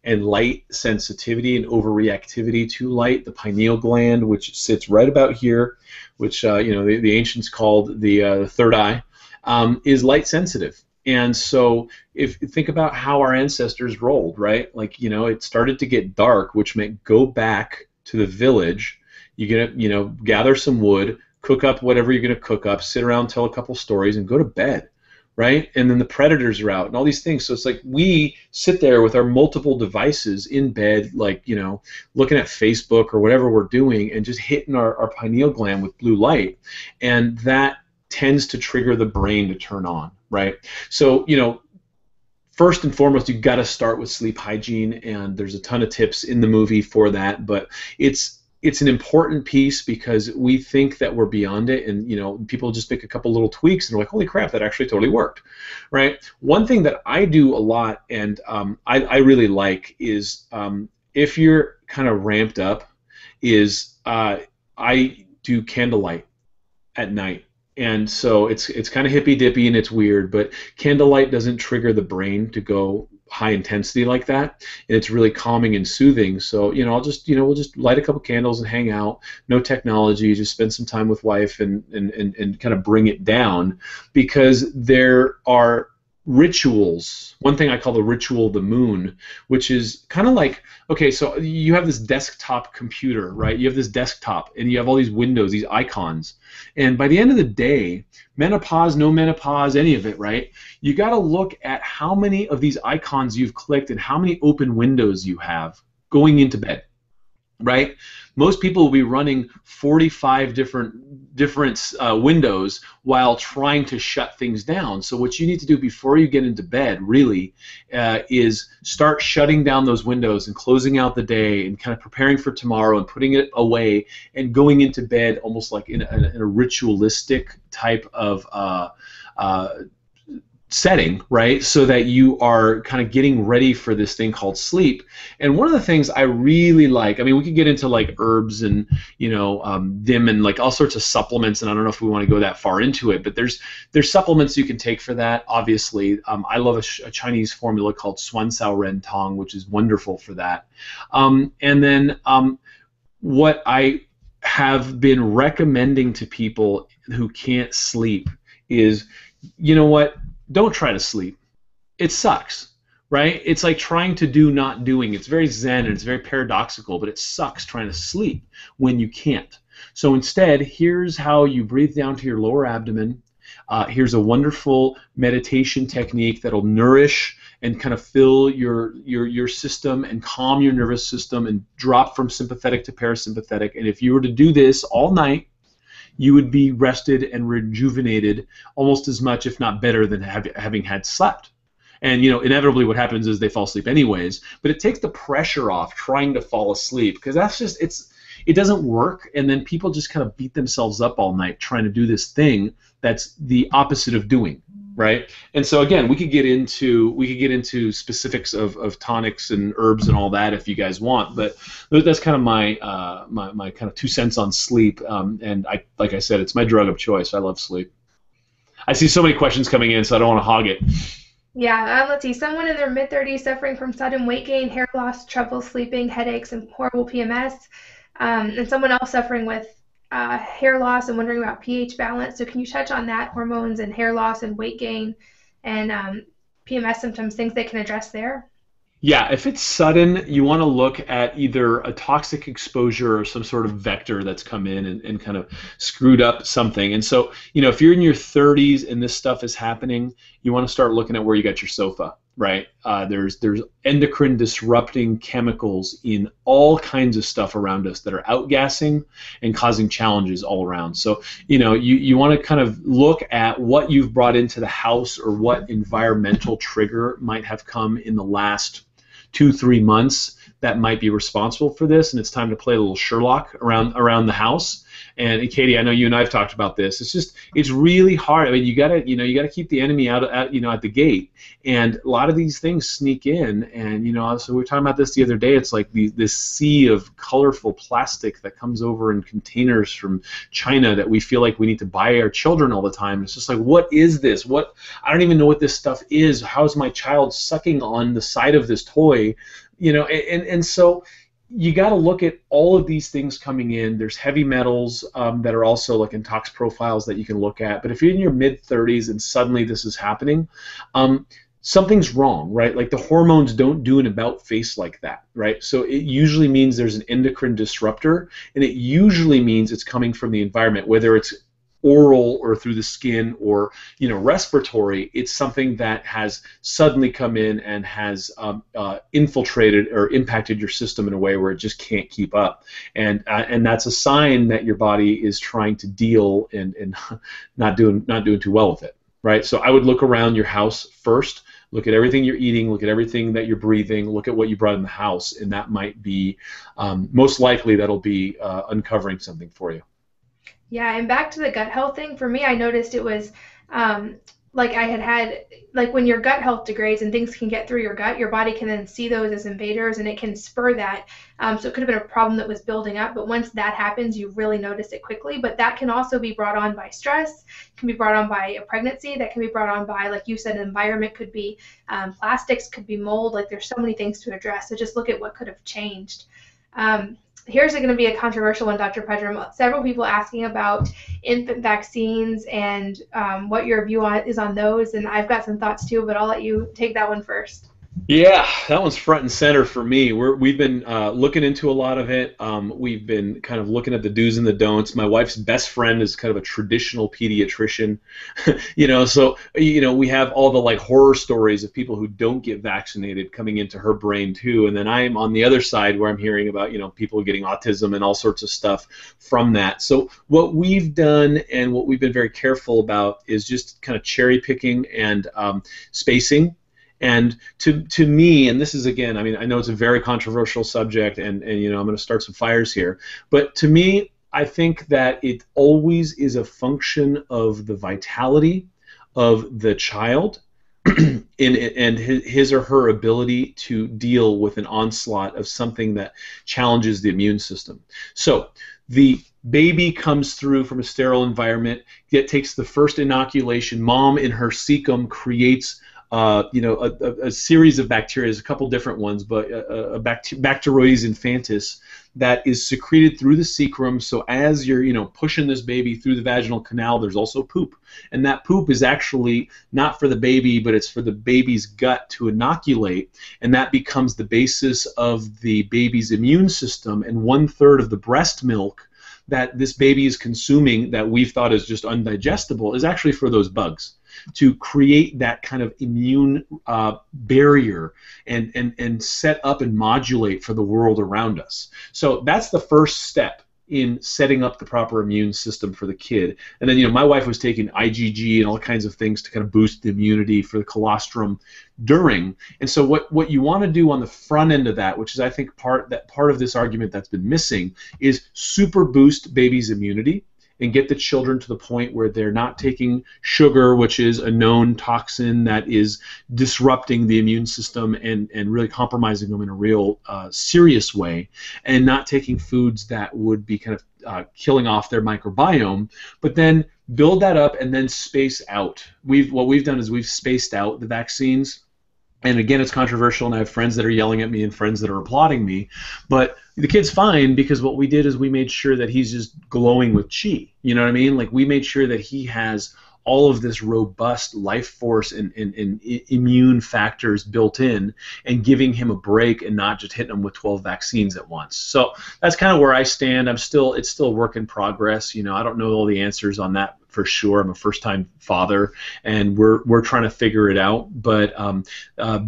and light sensitivity and overreactivity to light. The pineal gland, which sits right about here, which the ancients called the third eye, is light sensitive. And so if you think about how our ancestors rolled, right? Like, it started to get dark, which meant go back to the village. You're gonna, gather some wood, cook up whatever you're gonna cook up, sit around, tell a couple stories, and go to bed, right? And then the predators are out and all these things. So it's like we sit there with our multiple devices in bed, like, looking at Facebook or whatever we're doing, and just hitting our pineal gland with blue light, and that tends to trigger the brain to turn on, right? So, first and foremost, you've got to start with sleep hygiene, and there's a ton of tips in the movie for that, but it's an important piece because we think that we're beyond it, and people just make a couple little tweaks and they're like, holy crap, that actually totally worked, right? One thing that I do a lot, and I really like, is if you're kind of ramped up, is I do candlelight at night. And so it's kind of hippy dippy and it's weird, but candlelight doesn't trigger the brain to go high intensity like that, and it's really calming and soothing. So we'll just light a couple candles and hang out. No technology, just spend some time with wife and kind of bring it down, because there are rituals. One thing I call the ritual of the moon, which is kind of like, okay, so you have this desktop computer, right? You have this desktop and you have all these windows, these icons, and by the end of the day, menopause, no menopause, any of it, right? You got to look at how many of these icons you've clicked and how many open windows you have going into bed, right? Most people will be running 45 different windows while trying to shut things down. So what you need to do before you get into bed really is start shutting down those windows and closing out the day and kind of preparing for tomorrow and putting it away and going into bed almost like in a ritualistic type of setting, right? So that you are kind of getting ready for this thing called sleep. And one of the things I really like, I mean, we could get into like herbs and dim and like all sorts of supplements, and I don't know if we want to go that far into it, but there's supplements you can take for that. Obviously, I love a Chinese formula called Swan Sao Ren Tong, which is wonderful for that. And then what I have been recommending to people who can't sleep is, what? Don't try to sleep. It sucks, right? It's like trying to do not doing. It's very zen and it's very paradoxical, but it sucks trying to sleep when you can't. So instead, here's how you breathe down to your lower abdomen. Here's a wonderful meditation technique that'll nourish and kind of fill your system and calm your nervous system and drop from sympathetic to parasympathetic. And if you were to do this all night, you would be rested and rejuvenated almost as much, if not better, than having had slept. And inevitably what happens is they fall asleep anyways, but it takes the pressure off trying to fall asleep, because that's just, it doesn't work, and then people just kind of beat themselves up all night trying to do this thing that's the opposite of doing, right? And so again, we could get into specifics of tonics and herbs and all that if you guys want, but that's kind of my my kind of 2 cents on sleep. And like I said, it's my drug of choice. I love sleep. I see so many questions coming in, so I don't want to hog it. Yeah, let's see. Someone in their mid-30s suffering from sudden weight gain, hair loss, trouble sleeping, headaches, and horrible PMS, and someone else suffering with hair loss and wondering about pH balance. So can you touch on that, hormones and hair loss and weight gain and PMS symptoms, things they can address there? Yeah, if it's sudden, you want to look at either a toxic exposure or some sort of vector that's come in and kind of screwed up something. And so, if you're in your 30s and this stuff is happening, you want to start looking at where you got your sofa, right? There's endocrine disrupting chemicals in all kinds of stuff around us that are outgassing and causing challenges all around. So, you want to kind of look at what you've brought into the house or what environmental trigger might have come in the last 2-3 months that might be responsible for this, and it's time to play a little Sherlock around the house. And Katie, I know you and I've talked about this. It's really hard. I mean, you gotta keep the enemy out at the gate, and a lot of these things sneak in. And so we were talking about this the other day. It's like this sea of colorful plastic that comes over in containers from China that we feel like we need to buy our children all the time. It's just like, what is this? I don't even know what this stuff is. How's my child sucking on the side of this toy? And so you got to look at all of these things coming in. There's heavy metals that are also like in tox profiles that you can look at. But if you're in your mid-30s and suddenly this is happening, something's wrong, right? Like the hormones don't do an about face like that, right? So it usually means there's an endocrine disruptor, and it usually means it's coming from the environment, whether it's oral or through the skin or respiratory. It's something that has suddenly come in and has infiltrated or impacted your system in a way where it just can't keep up, and that's a sign that your body is trying to deal and not doing too well with it, right? So I would look around your house first. Look at everything you're eating, look at everything that you're breathing, look at what you brought in the house, and that might be, most likely that'll be uncovering something for you. Yeah, and back to the gut health thing, for me, I noticed it was like I had like when your gut health degrades and things can get through your gut, your body can then see those as invaders and it can spur that. So it could have been a problem that was building up, but once that happens, you really notice it quickly. But that can also be brought on by stress, can be brought on by a pregnancy, that can be brought on by, like you said, an environment, could be plastics, could be mold. Like there's so many things to address. So just look at what could have changed. Here's going to be a controversial one, Dr. Pedram. Several people asking about infant vaccines and what your view is on those, and I've got some thoughts too, but I'll let you take that one first. Yeah, that one's front and center for me. We've been looking into a lot of it. We've been kind of looking at the do's and the don'ts. My wife's best friend is kind of a traditional pediatrician, so we have all the like horror stories of people who don't get vaccinated coming into her brain too. And then I'm on the other side where I'm hearing about people getting autism and all sorts of stuff from that. So what we've done and what we've been very careful about is just kind of cherry picking and spacing. And to me, and this is, again, I mean, I know it's a very controversial subject, and I'm going to start some fires here, but to me, I think that it always is a function of the vitality of the child and his or her ability to deal with an onslaught of something that challenges the immune system. So the baby comes through from a sterile environment, it takes the first inoculation, mom in her cecum creates a series of bacteria, a couple different ones, but Bacteroides infantis that is secreted through the secrum. So as you're pushing this baby through the vaginal canal, there's also poop, and that poop is actually not for the baby, but it's for the baby's gut to inoculate, and that becomes the basis of the baby's immune system. And 1/3 of the breast milk that this baby is consuming that we've thought is just undigestible is actually for those bugs, to create that kind of immune barrier and set up and modulate for the world around us. So that's the first step in setting up the proper immune system for the kid. And then, my wife was taking IgG and all kinds of things to kind of boost the immunity for the colostrum during. And so what you want to do on the front end of that, which is I think part of this argument that's been missing, is super boost baby's immunity and get the children to the point where they're not taking sugar, which is a known toxin that is disrupting the immune system and really compromising them in a real serious way, and not taking foods that would be kind of killing off their microbiome, but then build that up and then space out. What we've done is we've spaced out the vaccines. And again, it's controversial, and I have friends that are yelling at me and friends that are applauding me. But the kid's fine because what we did is we made sure that he's just glowing with chi. You know what I mean? Like, we made sure that he has all of this robust life force and immune factors built in, and giving him a break and not just hitting him with 12 vaccines at once. So that's kind of where I stand. It's still a work in progress. You know, I don't know all the answers on that for sure. I'm a first-time father, and we're trying to figure it out. But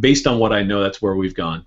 based on what I know, that's where we've gone.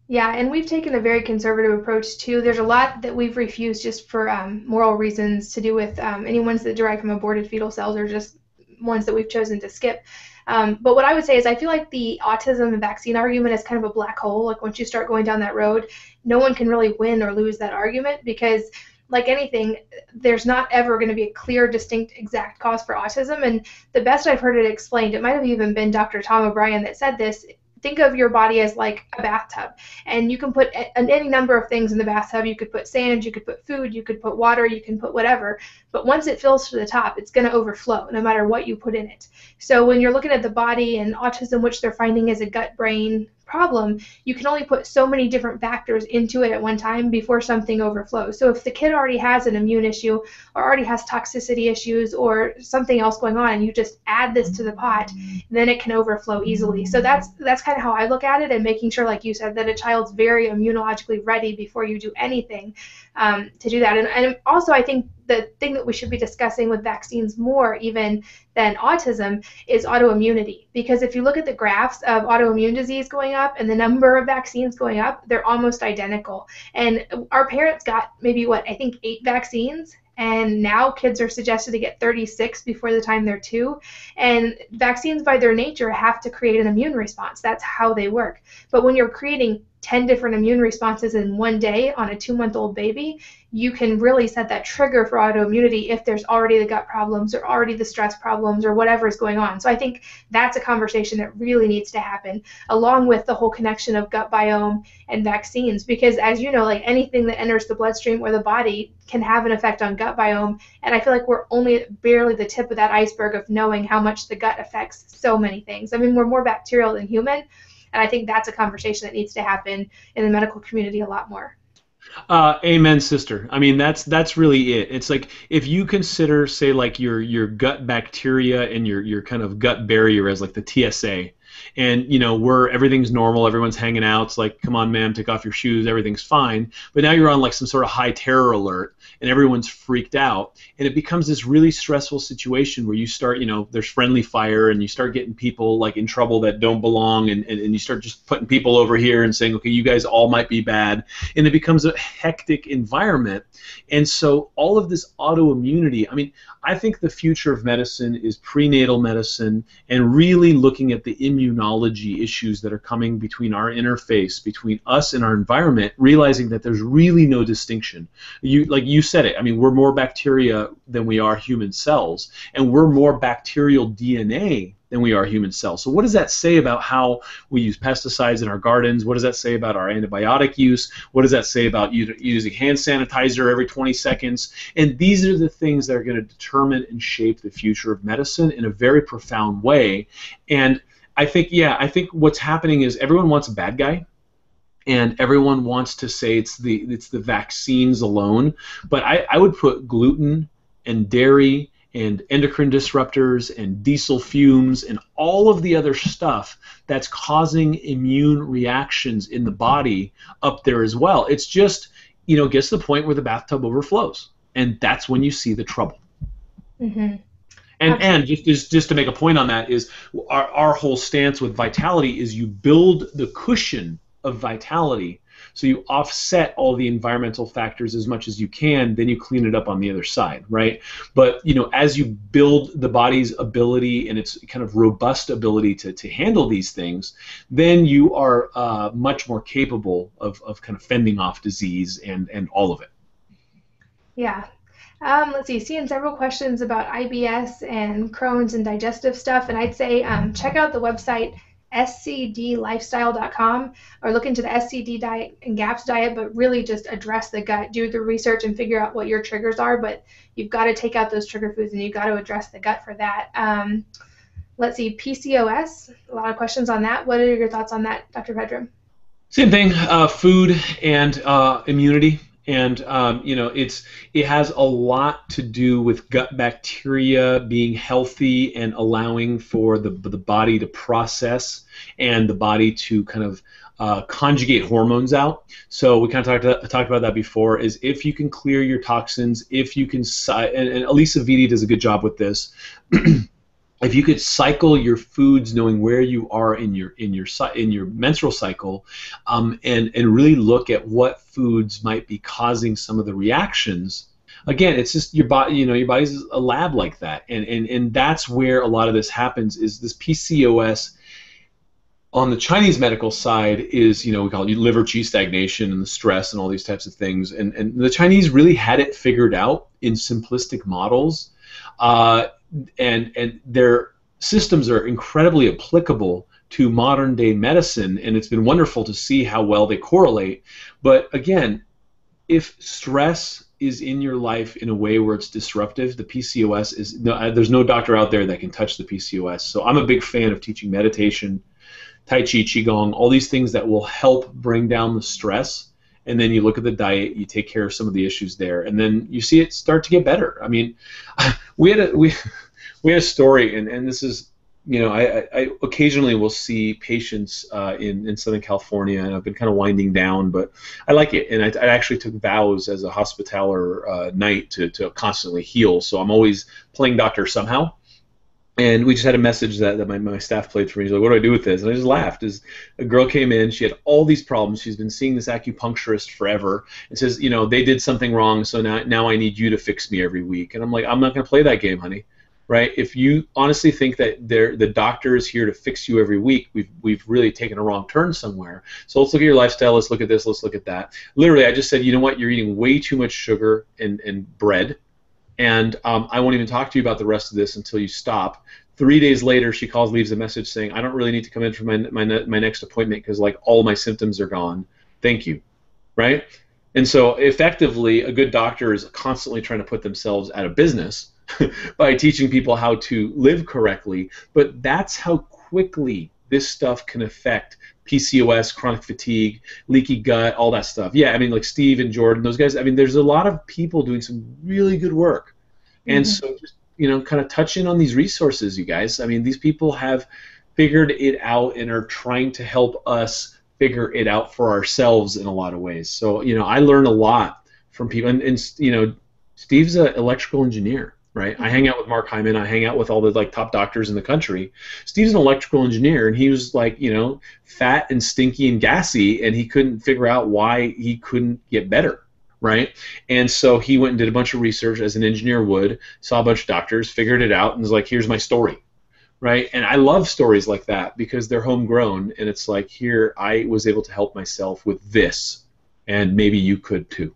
Yeah, and we've taken a very conservative approach too. There's a lot that we've refused just for moral reasons to do with any ones that derive from aborted fetal cells, or just ones that we've chosen to skip. But what I would say is I feel like the autism and vaccine argument is kind of a black hole. Like, once you start going down that road, no one can really win or lose that argument, because like anything, there's not ever going to be a clear, distinct, exact cause for autism. And the best I've heard it explained, it might have even been Dr. Tom O'Brien that said this. Think of your body as like a bathtub, and you can put any number of things in the bathtub. You could put sand, you could put food, you could put water, you can put whatever. But once it fills to the top, it's going to overflow no matter what you put in it. So when you're looking at the body and autism, which they're finding is a gut-brain problem, you can only put so many different factors into it at one time before something overflows. So if the kid already has an immune issue, or already has toxicity issues, or something else going on, and you just add this to the pot, then it can overflow easily. So that's kind of how I look at it, and making sure, like you said, that a child's very immunologically ready before you do anything to do that. And also, I think the thing that we should be discussing with vaccines more even than autism is autoimmunity. Because if you look at the graphs of autoimmune disease going up and the number of vaccines going up, they're almost identical. And our parents got maybe, I think 8 vaccines. And now kids are suggested to get 36 before the time they're 2. And vaccines, by their nature, have to create an immune response. That's how they work. But when you're creating 10 different immune responses in one day on a 2-month-old baby, you can really set that trigger for autoimmunity if there's already the gut problems, or already the stress problems, or whatever is going on. So I think that's a conversation that really needs to happen, along with the whole connection of gut biome and vaccines. Because, as you know, like anything that enters the bloodstream or the body can have an effect on gut biome. And I feel like we're only barely the tip of that iceberg of knowing how much the gut affects so many things. I mean, we're more bacterial than human. And I think that's a conversation that needs to happen in the medical community a lot more. Amen, sister. I mean, that's really it. It's like, if you consider, say, like your gut bacteria and your kind of gut barrier as like the TSA, and you know, where everything's normal, everyone's hanging out. It's like, come on, man, take off your shoes, everything's fine. But now you're on like some sort of high terror alert, and everyone's freaked out, and it becomes this really stressful situation where you start, you know, there's friendly fire, and you start getting people like in trouble that don't belong, and you start just putting people over here and saying, okay, you guys all might be bad, and it becomes a hectic environment. And so all of this autoimmunity, I mean, I think the future of medicine is prenatal medicine, and really looking at the immunology issues that are coming between our interface, between us and our environment, realizing that there's really no distinction. Like you said it, I mean, we're more bacteria than we are human cells, and we're more bacterial DNA than we are human cells. So what does that say about how we use pesticides in our gardens? What does that say about our antibiotic use? What does that say about using hand sanitizer every 20 seconds? And these are the things that are going to determine and shape the future of medicine in a very profound way. And I think what's happening is everyone wants a bad guy, and everyone wants to say it's the vaccines alone. But I would put gluten and dairy and endocrine disruptors and diesel fumes and all of the other stuff that's causing immune reactions in the body up there as well. It's just, you know, gets to the point where the bathtub overflows, and that's when you see the trouble. Mm-hmm. And just to make a point on that is our whole stance with vitality is you build the cushion of vitality, so you offset all the environmental factors as much as you can, then you clean it up on the other side, right? But you know, as you build the body's ability and its kind of robust ability to handle these things, then you are much more capable of kind of fending off disease and all of it. Yeah. Let's see, seeing several questions about IBS and Crohn's and digestive stuff, and I'd say check out the website scdlifestyle.com, or look into the SCD diet and GAPS diet, but really just address the gut, do the research and figure out what your triggers are, but you've got to take out those trigger foods and you've got to address the gut for that. Let's see, PCOS. A lot of questions on that. What are your thoughts on that, Dr. Pedram? Same thing, food and immunity, and it has a lot to do with gut bacteria being healthy and allowing for the body to process and the body to kind of conjugate hormones out. So we kind of talked about that before. Is if you can clear your toxins, if you can, and Elisa Vitti does a good job with this. If you could cycle your foods, knowing where you are in your menstrual cycle, and really look at what foods might be causing some of the reactions. Again, it's just your body. Your body's a lab like that, and that's where a lot of this happens. Is this PCOS on the Chinese medical side is, we call it liver qi stagnation and the stress and all these types of things, and the Chinese really had it figured out in simplistic models. And their systems are incredibly applicable to modern day medicine, and it's been wonderful to see how well they correlate. But again, if stress is in your life in a way where it's disruptive, the PCOS is there's no doctor out there that can touch the PCOS. So I'm a big fan of teaching meditation, Tai Chi, Qigong, all these things that will help bring down the stress. And then you look at the diet, you take care of some of the issues there, and then you see it start to get better. I mean, we had a story, and this is, I occasionally will see patients in Southern California, and I've been kind of winding down, but I like it, and I actually took vows as a hospitaler knight to constantly heal, so I'm always playing doctor somehow. And we just had a message that my staff played for me. He's like, what do I do with this? And I just laughed. A girl came in. She had all these problems. She's been seeing this acupuncturist forever. It says, they did something wrong, so now I need you to fix me every week. And I'm like, I'm not going to play that game, honey. Right? If you honestly think that the doctor is here to fix you every week, we've really taken a wrong turn somewhere. So let's look at your lifestyle. Let's look at this. Let's look at that. Literally, I just said, you know what? You're eating way too much sugar and bread. And I won't even talk to you about the rest of this until you stop. 3 days later, she leaves a message saying, I don't really need to come in for my next appointment because all my symptoms are gone. Thank you. Right? And so effectively, a good doctor is constantly trying to put themselves out of business by teaching people how to live correctly. But that's how quickly this stuff can affect PCOS, chronic fatigue, leaky gut, all that stuff. Yeah, I mean, like Steve and Jordan, those guys, I mean, there's a lot of people doing some really good work. And so just, kind of touch in on these resources, you guys. I mean, these people have figured it out and are trying to help us figure it out for ourselves in a lot of ways. So, I learn a lot from people. And Steve's an electrical engineer. Right? I hang out with Mark Hyman. I hang out with all the top doctors in the country. Steve's an electrical engineer, and he was fat and stinky and gassy, and he couldn't figure out why he couldn't get better. Right? And so he went and did a bunch of research as an engineer would, saw a bunch of doctors, figured it out, and was like, here's my story. Right? And I love stories like that because they're homegrown, and it's like, here, I was able to help myself with this, and maybe you could too.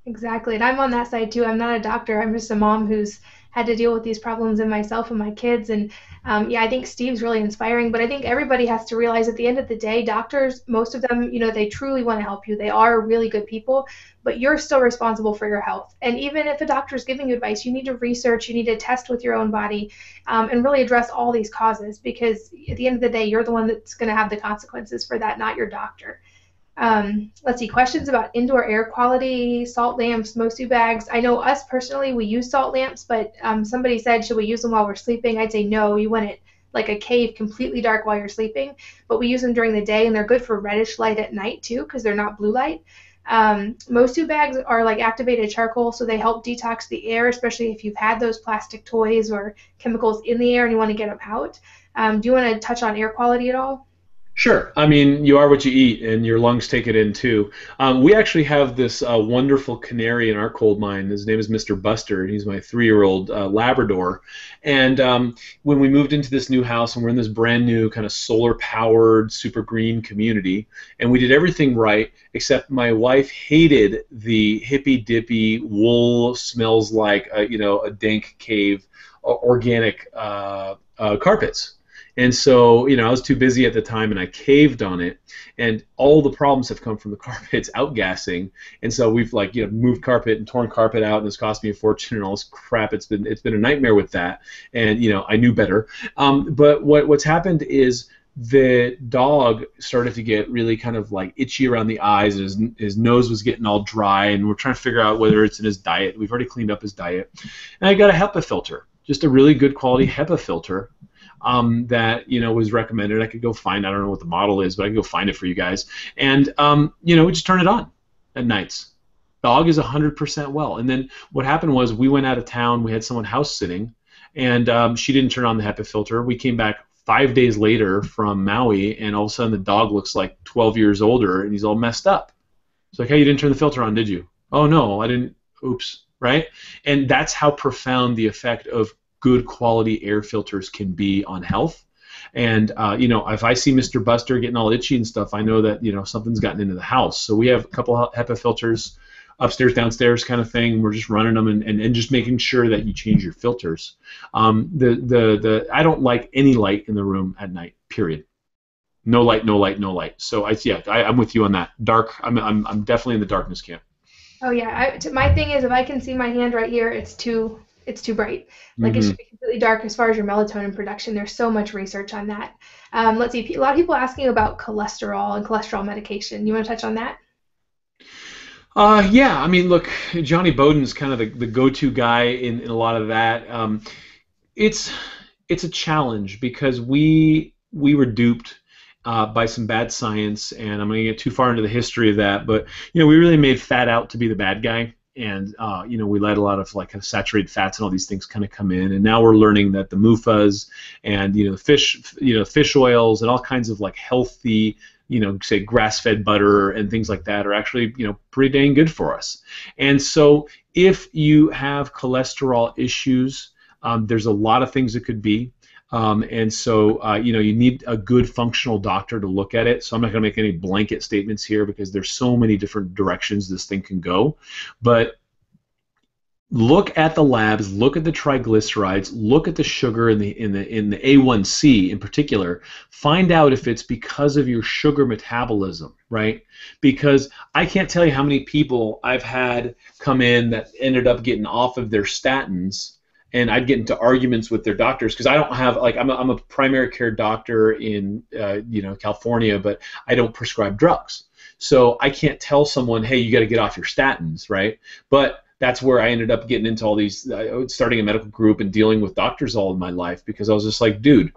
Exactly, and I'm on that side too. I'm not a doctor. I'm just a mom who's had to deal with these problems in myself and my kids. And I think Steve's really inspiring. But I think everybody has to realize at the end of the day, doctors, most of them, they truly want to help you. They are really good people, but you're still responsible for your health. And even if a doctor is giving you advice, you need to research, you need to test with your own body, and really address all these causes. Because at the end of the day, you're the one that's going to have the consequences for that, not your doctor. Let's see, questions about indoor air quality, salt lamps, Mosu bags. I know us personally, we use salt lamps, but somebody said, should we use them while we're sleeping? I'd say no, you want it like a cave completely dark while you're sleeping, but we use them during the day, and they're good for reddish light at night too, because they're not blue light. Mosu bags are like activated charcoal, so they help detox the air, especially if you've had those plastic toys or chemicals in the air and you want to get them out. Do you want to touch on air quality at all? Sure. I mean, you are what you eat, and your lungs take it in too. We actually have this wonderful canary in our coal mine. His name is Mr. Buster, and he's my 3-year-old Labrador. And when we moved into this new house, and we're in this brand new kind of solar-powered, super green community, and we did everything right, except my wife hated the hippy-dippy wool, smells like a dank cave, organic carpets. And so, I was too busy at the time and I caved on it. And all the problems have come from the carpet's outgassing. And so we've like, moved carpet and torn carpet out, and it's cost me a fortune and all this crap. It's been a nightmare with that. And, I knew better. But what's happened is the dog started to get really kind of like itchy around the eyes. His nose was getting all dry, and we're trying to figure out whether it's in his diet. We've already cleaned up his diet. And I got a HEPA filter, just a really good quality HEPA filter. That was recommended. I could go find. I don't know what the model is, but I could go find it for you guys. And we just turn it on at nights. Dog is 100% well. And then what happened was we went out of town. We had someone house sitting, and she didn't turn on the HEPA filter. We came back 5 days later from Maui, and all of a sudden the dog looks like 12 years older, and he's all messed up. It's like, hey, you didn't turn the filter on, did you? Oh no, I didn't. Oops. Right? And that's how profound the effect of good quality air filters can be on health. And if I see Mr. Buster getting all itchy and stuff, I know that something's gotten into the house. So we have a couple of HEPA filters, upstairs, downstairs kind of thing. We're just running them and just making sure that you change your filters. I don't like any light in the room at night. Period. No light, no light, no light. So I'm with you on that. Dark. I'm definitely in the darkness camp. Oh yeah. My thing is, if I can see my hand right here, it's too bright. Like it should be completely dark. As far as your melatonin production, there's so much research on that. Let's see, a lot of people asking about cholesterol and cholesterol medication. You want to touch on that? Yeah, I mean, look, Johnny Bowden's kind of the go-to guy in a lot of that. It's a challenge because we were duped by some bad science, and I'm going to get too far into the history of that, but we really made fat out to be the bad guy. And we let a lot of like kind of saturated fats and all these things kind of come in, and now we're learning that the MUFAs and fish oils and all kinds of like healthy, say grass-fed butter and things like that are actually pretty dang good for us. And so if you have cholesterol issues, there's a lot of things it could be. And so, you need a good functional doctor to look at it. So I'm not going to make any blanket statements here because there's so many different directions this thing can go. But look at the labs, look at the triglycerides, look at the sugar in the A1C in particular. Find out if it's because of your sugar metabolism, right? Because I can't tell you how many people I've had come in that ended up getting off of their statins. And I'd get into arguments with their doctors because I don't have I'm a primary care doctor in California, but I don't prescribe drugs. So I can't tell someone, hey, you got to get off your statins, right? But that's where I ended up getting into all these, starting a medical group and dealing with doctors all of my life because I was just like, dude,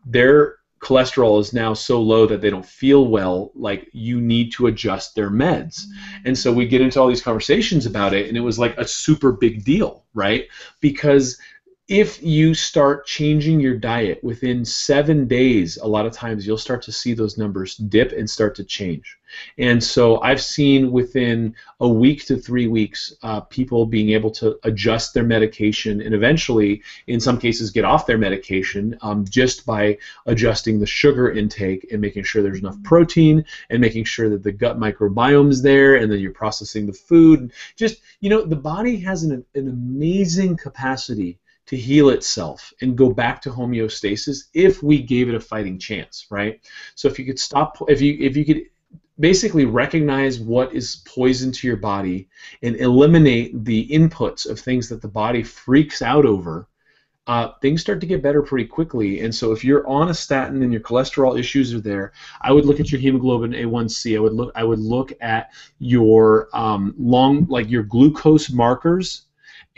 their cholesterol is now so low that they don't feel well, like you need to adjust their meds. And so we get into all these conversations about it, and it was like a super big deal, right? Because if you start changing your diet within 7 days, a lot of times you'll start to see those numbers dip and start to change. And so I've seen within a week to 3 weeks people being able to adjust their medication and eventually, in some cases, get off their medication just by adjusting the sugar intake and making sure there's enough protein and making sure that the gut microbiome is there and then you're processing the food. Just, the body has an amazing capacity to heal itself and go back to homeostasis if we gave it a fighting chance, right? So if you could if you could basically recognize what is poison to your body and eliminate the inputs of things that the body freaks out over, things start to get better pretty quickly. And so if you're on a statin and your cholesterol issues are there, I would look at your hemoglobin A1C. I would look at your your glucose markers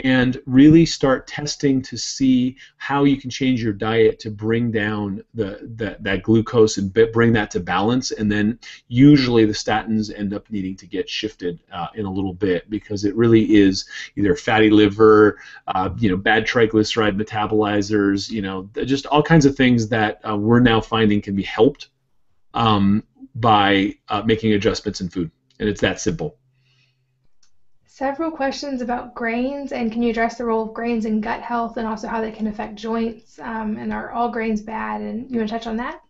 and really start testing to see how you can change your diet to bring down that glucose and bring that to balance. And then usually the statins end up needing to get shifted in a little bit because it really is either fatty liver, bad triglyceride metabolizers, just all kinds of things that we're now finding can be helped by making adjustments in food. And it's that simple. Several questions about grains, and can you address the role of grains in gut health and also how they can affect joints, and are all grains bad? And you want to touch on that?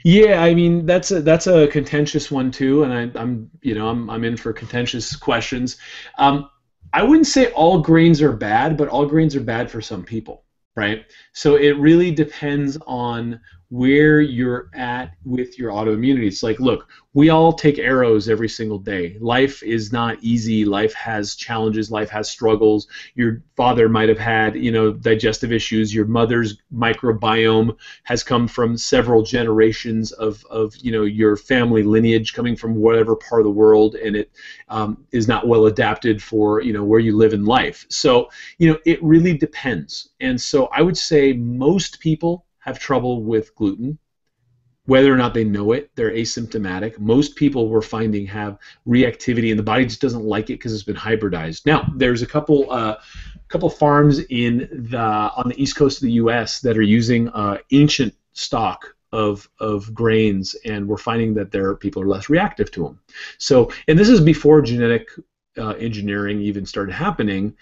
Yeah, I mean that's a contentious one too, and I'm in for contentious questions. I wouldn't say all grains are bad, but all grains are bad for some people. right? So it really depends on where you're at with your autoimmunity. It's like, look, we all take arrows every single day. Life is not easy. Life has challenges. Life has struggles. Your father might have had, digestive issues. Your mother's microbiome has come from several generations of your family lineage coming from whatever part of the world, and it is not well adapted for, where you live in life. So, it really depends. And so I would say most people have trouble with gluten, whether or not they know it. They're asymptomatic. Most people we're finding have reactivity, and the body just doesn't like it because it's been hybridized. Now, there's a couple farms on the east coast of the U.S. that are using ancient stock of grains, and we're finding that people are less reactive to them. So, and this is before genetic engineering even started happening.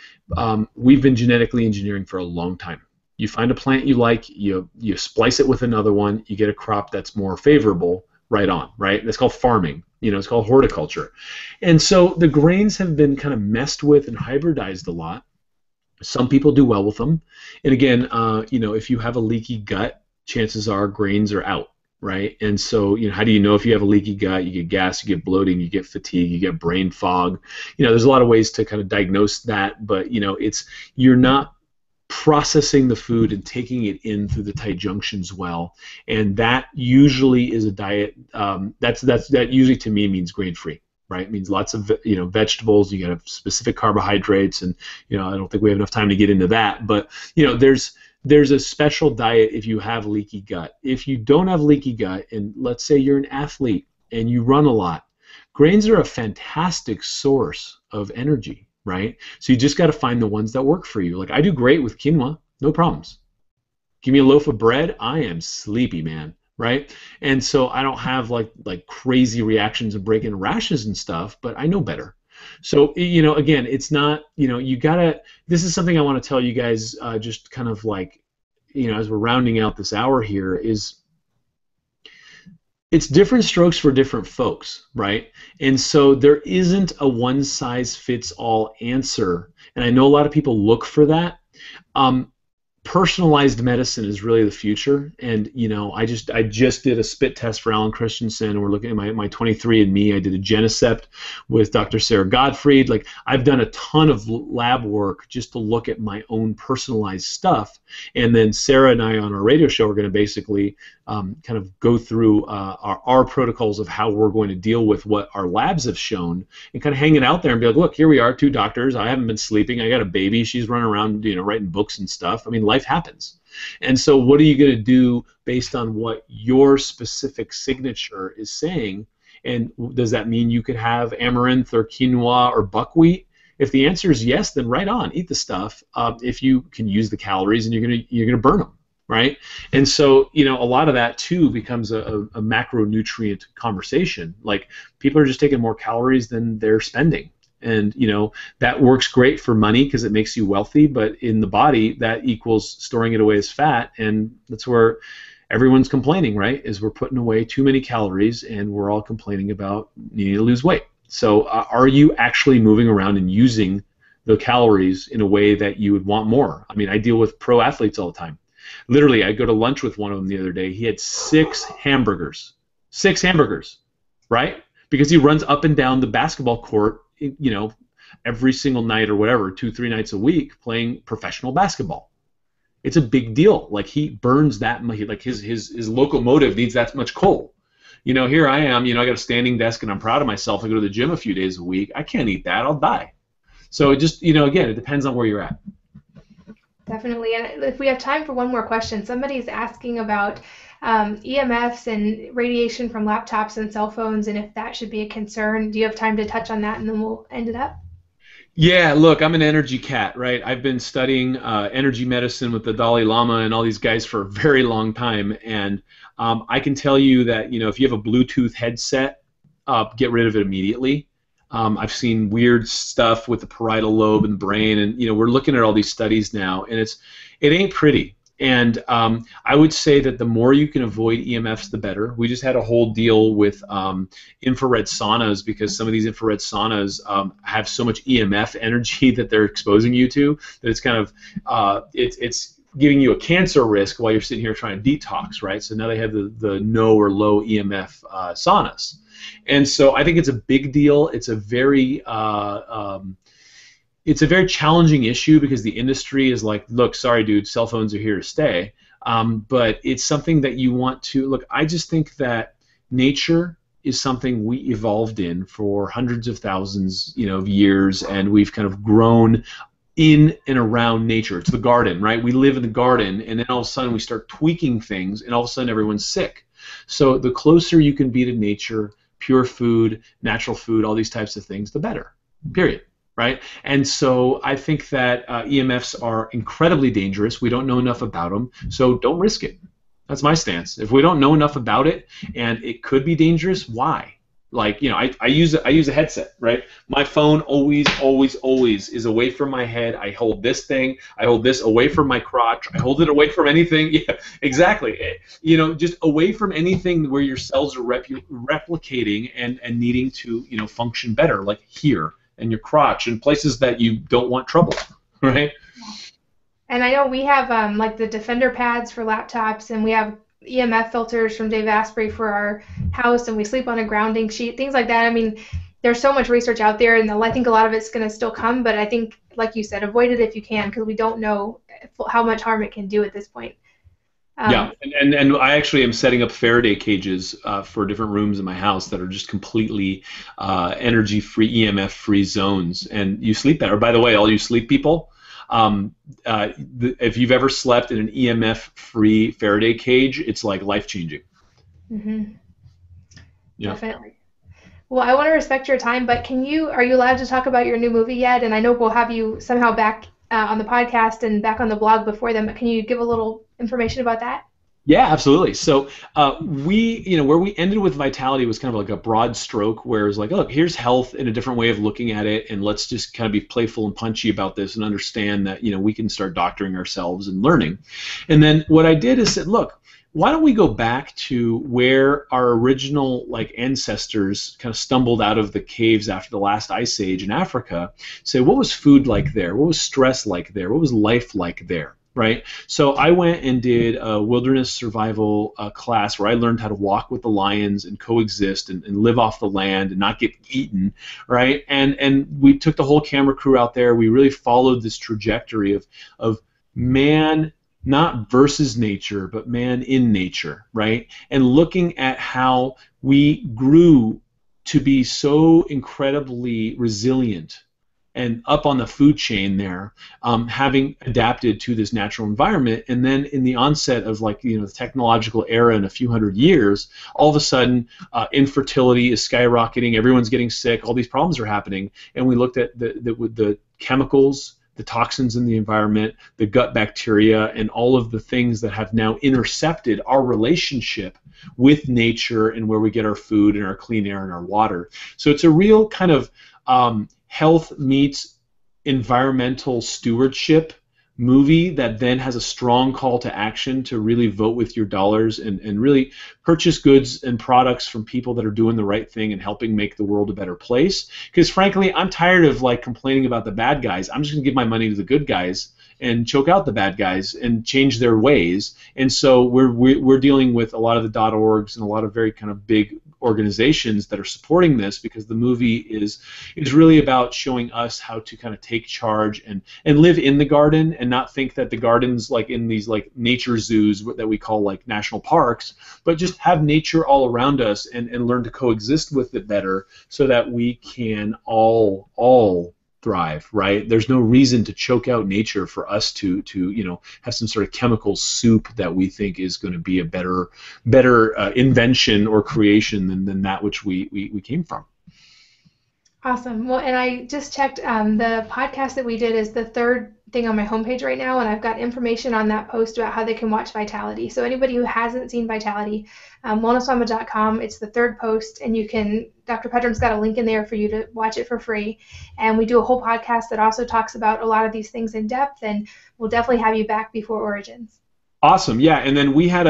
We've been genetically engineering for a long time. You find a plant you like, you splice it with another one, you get a crop that's more favorable, right on, right? That's called farming. It's called horticulture. And so the grains have been kind of messed with and hybridized a lot. Some people do well with them. And again, if you have a leaky gut, chances are grains are out, right? And so, how do you know if you have a leaky gut? You get gas, you get bloating, you get fatigue, you get brain fog. There's a lot of ways to kind of diagnose that, but you're not processing the food and taking it in through the tight junctions well, and that usually is a diet that usually to me means grain-free, right? It means lots of vegetables. You got to have specific carbohydrates, and I don't think we have enough time to get into that, but there's a special diet if you have leaky gut. If you don't have leaky gut, and let's say you're an athlete and you run a lot, grains are a fantastic source of energy. Right? So you just got to find the ones that work for you. Like I do great with quinoa, no problems. Give me a loaf of bread, I am sleepy, man. Right? And so I don't have like crazy reactions and breaking rashes and stuff, but I know better. So again, it's not you gotta. This is something I want to tell you guys, just kind of like as we're rounding out this hour here is. It's different strokes for different folks, right? And so there isn't a one-size-fits-all answer. And I know a lot of people look for that. Personalized medicine is really the future. And I just did a spit test for Alan Christensen. We're looking at my 23andMe. I did a Genocept with Dr. Sarah Gottfried. Like I've done a ton of lab work just to look at my own personalized stuff. And then Sarah and I on our radio show are going to basically kind of go through our protocols of how we're going to deal with what our labs have shown, and kind of hang it out there and be like, look, here we are, two doctors. I haven't been sleeping. I got a baby. She's running around, writing books and stuff. I mean, life happens. And so what are you going to do based on what your specific signature is saying? And does that mean you could have amaranth or quinoa or buckwheat? If the answer is yes, then right on, eat the stuff. If you can use the calories, and you're gonna burn them. Right? And so, a lot of that too becomes a macronutrient conversation. Like people are just taking more calories than they're spending. And, that works great for money because it makes you wealthy, but in the body that equals storing it away as fat. And that's where everyone's complaining, right? Is we're putting away too many calories, and we're all complaining about needing to lose weight. So are you actually moving around and using the calories in a way that you would want more? I mean, I deal with pro athletes all the time. Literally, I go to lunch with one of them the other day. He had 6 hamburgers. 6 hamburgers, right? Because he runs up and down the basketball court, every single night or whatever, 2-3 nights a week playing professional basketball. It's a big deal. Like he burns that much. Like his locomotive needs that much coal. Here I am. I got a standing desk, and I'm proud of myself. I go to the gym a few days a week. I can't eat that. I'll die. So it just, again, it depends on where you're at. Definitely. And if we have time for one more question, somebody's asking about EMFs and radiation from laptops and cell phones, and if that should be a concern. Do you have time to touch on that, and then we'll end it up? Yeah, look, I'm an energy cat, right? I've been studying energy medicine with the Dalai Lama and all these guys for a very long time, and I can tell you that, if you have a Bluetooth headset, get rid of it immediately. I've seen weird stuff with the parietal lobe and brain, and we're looking at all these studies now, and it ain't pretty. And I would say that the more you can avoid EMFs, the better. We just had a whole deal with infrared saunas, because some of these infrared saunas have so much EMF energy that they're exposing you to that it's kind of it's giving you a cancer risk while you're sitting here trying to detox, right? So now they have the no or low EMF saunas. And so I think it's a big deal. It's a very challenging issue because the industry is like, look, sorry, dude, cell phones are here to stay. But it's something that you want to look. I just think that nature is something we evolved in for hundreds of thousands, of years, and we've kind of grown in and around nature. It's the garden, right? We live in the garden, and then all of a sudden we start tweaking things, and all of a sudden everyone's sick. So the closer you can be to nature, pure food, natural food, all these types of things, the better, period. Right? And so I think that EMFs are incredibly dangerous. We don't know enough about them, so don't risk it. That's my stance. If we don't know enough about it and it could be dangerous, why? Like, I use a headset, right? My phone always is away from my head. I hold this thing. I hold this away from my crotch. I hold it away from anything. Yeah, exactly. Just away from anything where your cells are replicating and needing to, function better, like here and your crotch and places that you don't want trouble, right? And I know we have like the Defender pads for laptops, and we have EMF filters from Dave Asprey for our house, and we sleep on a grounding sheet, things like that. I mean, there's so much research out there, and I think a lot of it's going to still come, but I think, like you said, avoid it if you can, because we don't know how much harm it can do at this point. Yeah, and I actually am setting up Faraday cages for different rooms in my house that are just completely energy-free, EMF-free zones, and you sleep better. By the way, all you sleep people, if you've ever slept in an EMF-free Faraday cage, it's like life-changing. Mm-hmm. Yeah. Definitely. Well, I want to respect your time, but are you allowed to talk about your new movie yet? And I know we'll have you somehow back on the podcast and back on the blog before then, but can you give a little information about that? Yeah, absolutely. So where we ended with Vitality was kind of like a broad stroke, where it was like, look, here's health in a different way of looking at it, and let's just kind of be playful and punchy about this and understand that we can start doctoring ourselves and learning. And then what I did is said, look, why don't we go back to where our original ancestors kind of stumbled out of the caves after the last ice age in Africa? Say, what was food like there? What was stress like there? What was life like there? Right? So I went and did a wilderness survival class where I learned how to walk with the lions and coexist and live off the land and not get eaten, right? And we took the whole camera crew out there. We really followed this trajectory of man not versus nature, but man in nature, right? And looking at how we grew to be so incredibly resilient and up on the food chain there, having adapted to this natural environment, and then in the onset of the technological era in a few hundred years, all of a sudden infertility is skyrocketing, everyone's getting sick, all these problems are happening, and we looked at the chemicals, the toxins in the environment, the gut bacteria, and all of the things that have now intercepted our relationship with nature and where we get our food and our clean air and our water. So it's a real kind of health meets environmental stewardship movie that then has a strong call to action to really vote with your dollars and really purchase goods and products from people that are doing the right thing and helping make the world a better place. Because frankly, I'm tired of complaining about the bad guys. I'm just going to give my money to the good guys and choke out the bad guys and change their ways. And so we're dealing with a lot of the .orgs and a lot of very kind of big organizations that are supporting this, because the movie is really about showing us how to kind of take charge and live in the garden and not think that the garden's in these nature zoos that we call national parks, but just have nature all around us and learn to coexist with it better so that we can all thrive, right? There's no reason to choke out nature for us to have some sort of chemical soup that we think is going to be a better invention or creation than that which we came from. Awesome. Well, and I just checked the podcast that we did is the third thing on my homepage right now, and I've got information on that post about how they can watch Vitality. So anybody who hasn't seen Vitality, wellnessmama.com, it's the third post, and Dr. Pedram's got a link in there for you to watch it for free. And we do a whole podcast that also talks about a lot of these things in depth, and we'll definitely have you back before Origins. Awesome, yeah. And then we had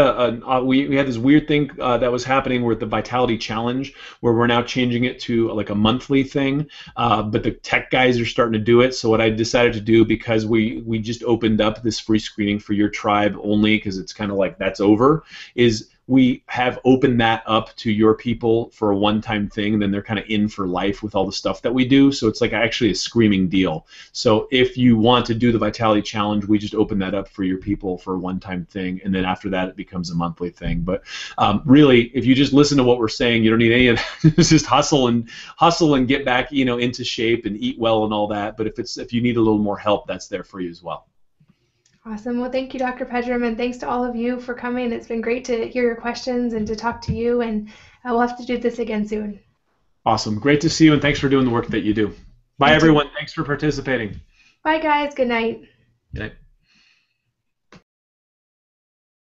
we had this weird thing that was happening with the Vitality Challenge, where we're now changing it to like a monthly thing. But the tech guys are starting to do it. So what I decided to do, because we just opened up this free screening for your tribe only, because it's kind of like that's over, is we have opened that up to your people for a one-time thing, and then they're kind of in for life with all the stuff that we do. So it's like actually a screaming deal. So if you want to do the Vitality Challenge, we just open that up for your people for a one-time thing, and then after that it becomes a monthly thing. But really, if you just listen to what we're saying, you don't need any of that. It's just hustle and get back, into shape and eat well and all that. But if you need a little more help, that's there for you as well. Awesome. Well, thank you, Dr. Pedram, and thanks to all of you for coming. It's been great to hear your questions and to talk to you, and we'll have to do this again soon. Awesome. Great to see you, and thanks for doing the work that you do. Bye, everyone. Thanks for participating. Bye, guys. Good night. Good night.